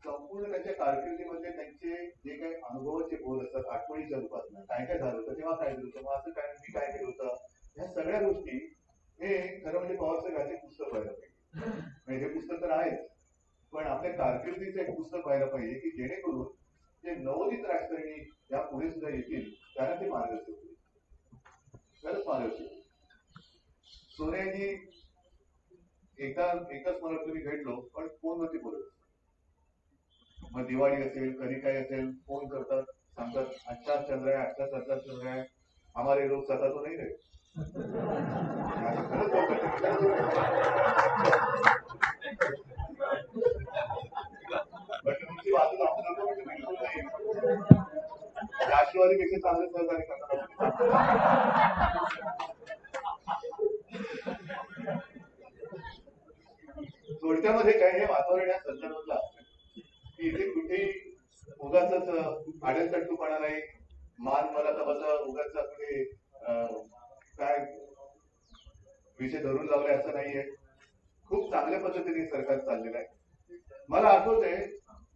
संपूर्ण त्यांच्या कारकिर्दीमध्ये त्यांचे जे काही अनुभवाचे बोल असतात, आठवणीच्या रूपात काय काय झालं होतं, तेव्हा काय झालं होतं, मग असं काय मी काय केलं होतं, ह्या सगळ्या गोष्टी हे खरं म्हणजे पवार साहेबांचे पुस्तक व्हायला पाहिजे. हे पुस्तक तर आहेच, पण आपल्या कारकिर्दीचं एक पुस्तक व्हायला पाहिजे की जेणेकरून जे नवोदित राजकारणी या पुढे सुद्धा येतील त्यांना ते मार्गदर्शक होईल. खरंच मार्गदर्शक. सोनियाजी एकच मला तुम्ही भेटलो पण फोनवरती बोलत. मग दिवाळी असेल, कधी काय असेल, फोन करतात, सांगतात अच्छा चल रहा है, अच्छा सरकार चल रहा है, हमारे लोग सता तो नहीं रहे. तुमची बाजू आपण बिलकुल नाही. राष्ट्रवादीपेक्षा चांगले सहकार्य करतात. थोडक्यामध्ये काय हे वातावरण या संदर्भातलं असतं की इथे कुठेही उगाच आडेलतट्टूपणा नाही, मान मला तसा उगाच कुठे काय विषय धरून लावले असं नाहीये. खूप चांगल्या पद्धतीने सरकार चाललेलं आहे. मला आठवतंय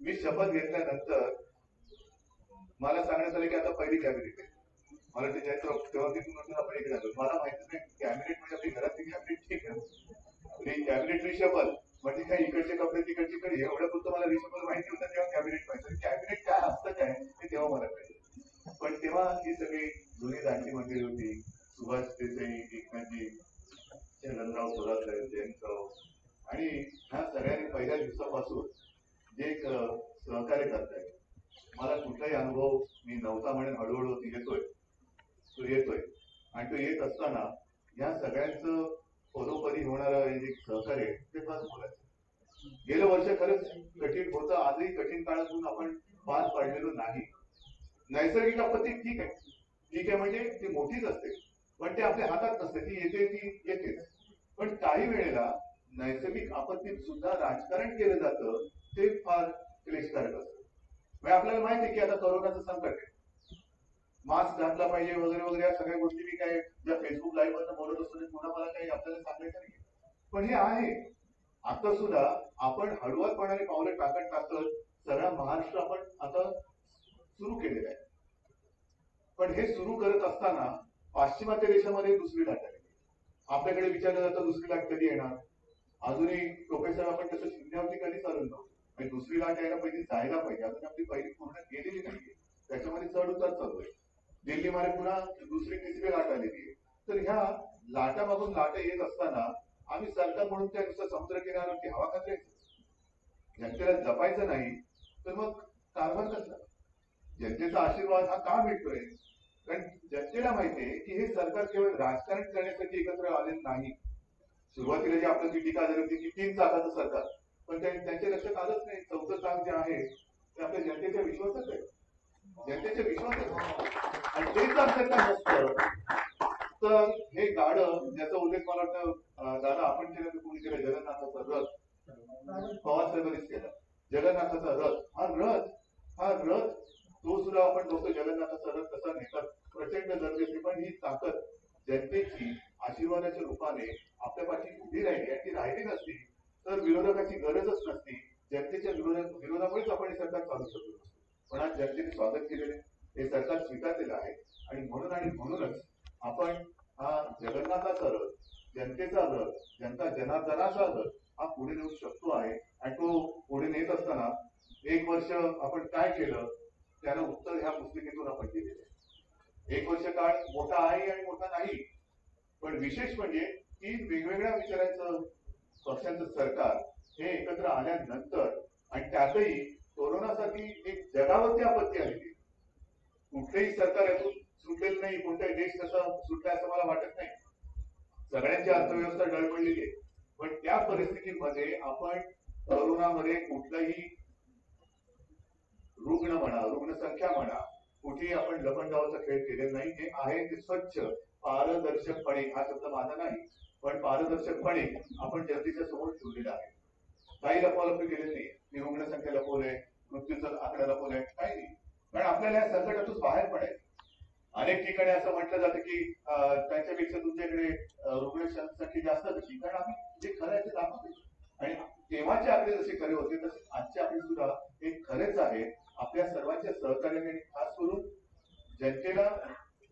मी शपथ घेतल्यानंतर मला सांगण्यात आलं की आता पहिली कॅबिनेट आहे. मला ते तेव्हा तिथून आपण इकडे आलो. मला माहितीच नाही कॅबिनेट म्हणजे आपली घरातली कॅबिनेट ठीक आहे, कॅबिनेट रिशफल म्हणजे काय इकडचे कपडे तिकडचे कडे एवढं पुरतं मला रिशफल माहिती होतं. तेव्हा कॅबिनेट पाहिजे, कॅबिनेट काय असतं काय ते तेव्हा मला कळलं. पण तेव्हा ही सगळी जुनी जाणती मंडळी होती, सुभाष देसाई, एकनाथजी, छगनराव थोरात आहेत, जयंतराव आणि ह्या सगळ्यांनी पहिल्या दिवसापासून जे एक सहकार्य करतायत. मला कुठलाही अनुभव मी नव्हता म्हणून हळूहळू तो येतोय आणि तो येत असताना या सगळ्यांचं पदोपदी होणारं जे सहकार्य ते फार बोलायचं. गेलं वर्ष खरंच कठीण होतं, आजही कठीण काळातून आपण पार पाडलेलो नाही. नैसर्गिक आपत्ती ठीक आहे म्हणजे ती मोठीच असते, पण ते आपल्या हातात नसते, ती येतेच. पण काही वेळेला नैसर्गिक आपत्तीत सुद्धा राजकारण केलं जातं, ते फार क्लेशकारक असतं. म्हणजे आपल्याला माहिती आहे की आता कोरोनाचं संकट आहे, मास्क घातला पाहिजे वगैरे वगैरे या सगळ्या गोष्टी मी काय ज्या फेसबुक लाईव्ह वरनं बोलत असतो पुन्हा मला काही आपल्याला सांगायचं नाही. पण हे आहे, आता सुद्धा आपण हळूवारपणाने पावलं टाकत सगळा महाराष्ट्र आपण आता सुरू केलेला आहे. पण हे सुरू करत असताना पाश्चिमात्य देशामध्ये दुसरी लाट आली. आपल्याकडे विचारलं जातं दुसरी लाट कधी येणार. अजूनही प्रोफेसर आपण तसं शून्यावरती कधी चालू नव्हतं. आणि दुसरी लाट यायला पाहिजे, जायला पाहिजे. अजून आपली पहिली पूर्ण गेलेली नाहीये, त्याच्यामध्ये चढ उतार चालू आहे. दिल्लीमध्ये पुन्हा दुसरी तिसरी लाट आलेली आहे. तर ह्या लाटामागून लाटा येत असताना आम्ही सरकार म्हणून त्या नुसतं समुद्र किनाऱ्यावरती हवा खायचं, जनतेला जपायचं नाही, तर मग कारभार कसला? जनतेचा आशीर्वाद हा का मिळतोय? कारण जनतेला माहितीये की हे सरकार केवळ राजकारण करण्यासाठी एकत्र आलेलं नाही. सुरुवातीला जी आपल्याची टीका झाली होती की 3 चाकाचं सरकार, पण त्यांच्या लक्षात आलंच नाही 4थं चाक जे आहे ते आपल्या जनतेच्या विश्वासच आहे. जनतेच्या विश्वासच आहे आणि ते जर सरकार नसतं तर हे गाडं ज्याचा उल्लेख मला वाटतं दादा आपण केलं तर कोणी केलं, जगन्नाथाचा रथ, पवार साहेबांनीच केला. जगन्नाथाचा रथ हा रथ तो सुद्धा आपण बघतो जगन्नाथाचा रथ कसा नेतात, प्रचंड गर्दी. पण ही ताकद जनतेची आशीर्वादाच्या रूपाने आपल्या पाठी उभी राहिली आणि ती राहिली नसती तर विरोधकाची गरजच नसती. जनतेच्या विरोधामुळेच आपण हे सरकार चालू शकतो. पण आज जनतेने स्वागत केलेले, हे सरकार स्वीकारलेलं आहे आणि म्हणूनच आपण हा जगन्नाथाचा रथ, जनतेचा रथ, जनता जनार्दनाचा रथ हा पुढे नेऊ शकतो आहे. आणि तो पुढे नेत असताना 1 वर्ष आपण काय केलं त्याला उत्तर ह्या पुस्तिकेतून आपण दिलेलं आहे. 1 वर्ष काळ मोठा आहे आणि मोठा नाही, पण विशेष म्हणजे 3 वेगवेगळ्या विचारांचं पक्षांचं सरकार हे एकत्र आल्यानंतर आणि त्यातही कोरोनासाठी एक जगावरती आपत्ती आलेली. कुठलेही सरकार यातून सुटलेलं नाही, कोणताही देश तसा सुटला असं मला वाटत नाही. सगळ्यांची अर्थव्यवस्था डळमळलेली आहे. पण त्या परिस्थितीमध्ये आपण कोरोनामध्ये कुठलाही रुग्ण म्हणा, रुग्णसंख्या म्हणा, कुठेही आपण लपंडावाचा खेळ केलेला नाही. जे आहे ते स्वच्छ पारदर्शकपणे, हा शब्द माझा नाही पण पारदर्शकपणे आपण जनतेच्या समोर ठेवलेला आहे. काही लपवालपी केलेली नाही. मी रुग्णसंख्या लपवलंय, मृत्यूचा आकडा लपवलाय, काही नाही. कारण आपल्याला या संकटातून बाहेर पडायचं. अनेक ठिकाणी असं म्हटलं जातं की त्यांच्यापेक्षा तुमच्याकडे रुग्णसंख्या जास्त कशी, कारण आम्ही जे खरं आहे ते दाखवतो. आणि तेव्हाचे आकडे जसे खरे होते तसे आजचे आकडे सुद्धा हे खरेच आहे. आपल्या सर्वांच्या सहकार्याने खास करून जनतेला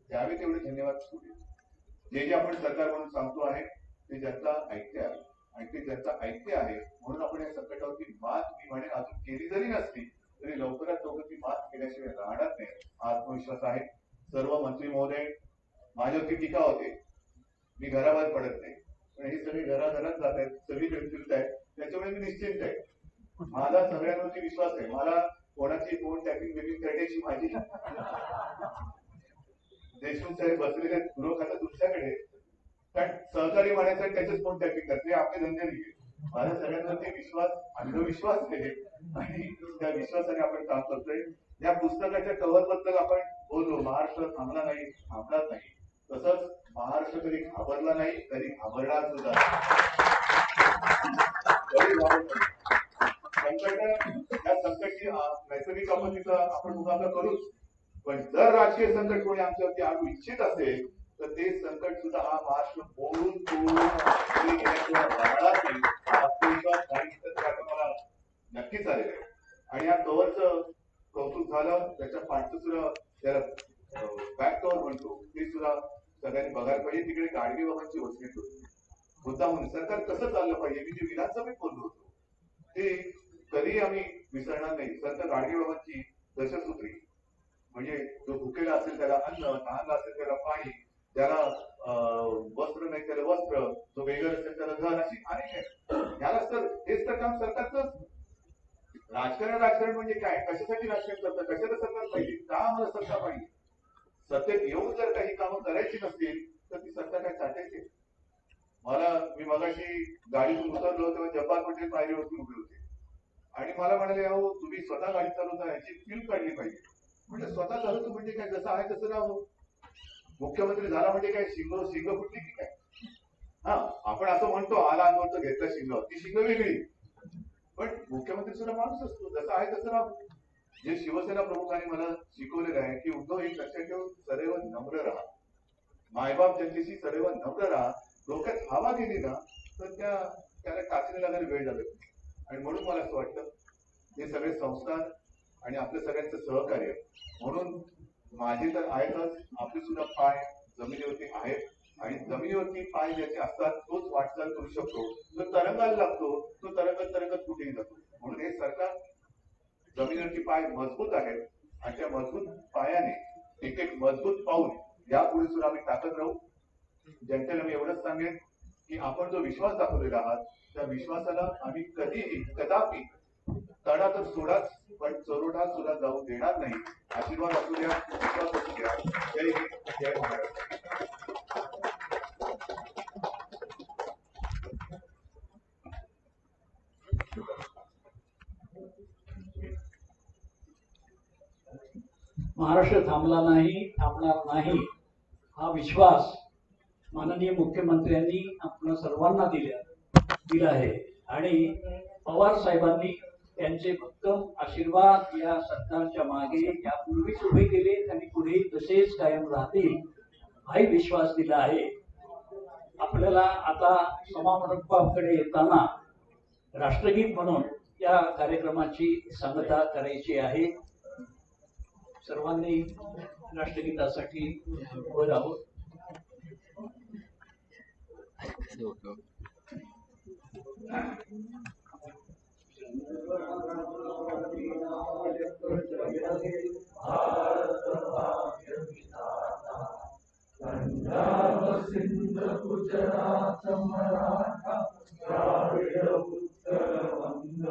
द्यावे तेवढे धन्यवाद दिले. जे आपण सरकार म्हणून सांगतो आहे ते जनता ऐकते आहे आणि ते जनता ऐकते आहे म्हणून आपण या संकटावरती मात मी म्हणेन अजून केली जरी नसली तरी लवकरात लवकर ती मात केल्याशिवाय राहणार नाही हा आत्मविश्वास आहे. सर्व मंत्री महोदय, माझ्यावरती टीका होते मी घराबाहेर पडत नाही, पण हे सगळे घराघरात जात आहेत, सगळीकडे फिरत आहेत, त्याच्यामुळे मी निश्चिंत आहे. माझा सगळ्यांवरती विश्वास आहे. मला कोणाची फोन टॅपिंग बिपिंग करण्याची माझी देशमुख साहेब बसलेले गृह खातं तुमच्याकडे, कारण सहकारी म्हणायचं त्याच्याच फोन टॅपिंग करते, आपले धंदे नाही. माझ्या सगळ्यांवरती विश्वास, अंधविश्वास आहे आणि त्या विश्वासाने आपण काम करतोय. या पुस्तकाच्या कव्हर बद्दल आपण बोललो, महाराष्ट्र थांबला नाही, थांबणार नाही. तसंच महाराष्ट्र कधी घाबरला नाही, कधी घाबरणार सुद्धा या संकटची नैसर्गिक आपत्तीचा आपण मुकाबला करूच, पण जर राजकीय संकट कोणी आमच्यावरती आणू इच्छित असेल तर ते संकट सुद्धा हा महाराष्ट्र मोडून मला नक्कीच आलेलं आहे. आणि या कव्हरचं कौतुक झालं, त्याच्या पाठचं सुद्धा त्याला बॅक कव्हर म्हणतो ते सुद्धा सगळ्यांनी बघायला पाहिजे. तिकडे गाडगे बाबांची वचने होती मुद्दा म्हणून सरकार कसं चाललं पाहिजे. मी जे विधानसभेत बोललो होतो ते कधी आम्ही विसरणार नाही. संत गाडगे बाबांची दशसूत्री म्हणजे जो भुकेला असेल त्याला अन्न, तहानला असेल त्याला पाणी, ज्याला वस्त्र नाही त्याला वस्त्र, जो वेगळं असेल त्याला घर, अशी अनेक आहेत. यालाच तर हेच तर काम सरकारचं. राजकारण म्हणजे काय? कशासाठी राजकारण करतं? कशाला सरकार पाहिजे? का आम्हाला सत्ता पाहिजे? सत्तेत येऊन जर काही कामं करायची नसतील तर ती सत्ता काय चाटायची? मी मगाशी गाडीतून उतरलो तेव्हा जब्बार पटेल पायरीवरती उभे होते आणि मला म्हणाले, अहो तुम्ही स्वतः गाडी चालवता, याची फिल्म काढली पाहिजे. म्हणजे स्वतः चालवतो म्हणजे काय? जसं आहे तसं राहू. मुख्यमंत्री झाला म्हणजे काय शिंग फुटली की काय? हा, आपण असं म्हणतो आला अंगावरचं घेतलं शिंग, ती शिंग वेगळी. पण मुख्यमंत्री सुद्धा माणूस असतो, जसं आहे तसं राहू. जे शिवसेना प्रमुखांनी मला शिकवलेलं आहे की उद्धव एक लक्षात ठेवून सदैव नम्र राहा, मायबाप जनतेशी सदैव नम्र राहा. डोक्यात हवा गेली ना तर त्याला टाचणी लागायला वेळ लागेल. आणि म्हणून मला असं वाटतं हे सगळे संस्कार आणि आपल्या सगळ्यांचं सहकार्य, म्हणून माझे तर आहेतच, आपले सुद्धा पाय जमिनीवरती आहेत आणि जमिनीवरती पाय ज्याचे असतात तोच वाटचाल करू शकतो. जो तरंगायला लागतो तो तरंगत कुठेही जातो. म्हणून हे सरकार जमिनीवरची पाय मजबूत आहेत आणि त्या मजबूत पायाने एक एक मजबूत पाऊल यापुढे सुद्धा आम्ही टाकत राहू. जनतेला मी एवढंच सांगेन की आपण जो विश्वास दाखवलेला आहात त्या विश्वासाला आम्ही कधीही कदापि तडा तर सोडाच पण चरोडा सुद्धा जाऊ देणार नाही. आशीर्वाद असू द्या, विश्वास असू द्या. जय हिंद, जय महाराष्ट्र. महाराष्ट्र थांबला नाही, थांबणार नाही, हा विश्वास माननीय मुख्यमंत्र्यांनी आपण सर्वांना दिला आहे आणि पवार साहेबांनी त्यांचे भक्कम आशीर्वाद या सरकारच्या मागे यापूर्वीच उभे केले आणि पुढे तसेच कायम राहतील हाही विश्वास दिला आहे. आपल्याला आता समारंभाकडे येताना राष्ट्रगीत म्हणून या कार्यक्रमाची सांगता करायची आहे. सर्वांनी राष्ट्रगीतासाठी उभं राहू. पंजाब सिंध गुजरात मराठा द्राविड उत्तर वंग,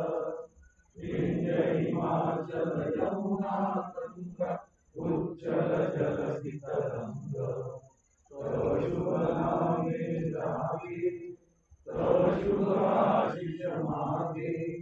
विंध्य हिमाचल यमुना गंगा उच्चल जलधि तरंग. तव शुभ नामे गावे, तव शुभ आशीष मागे.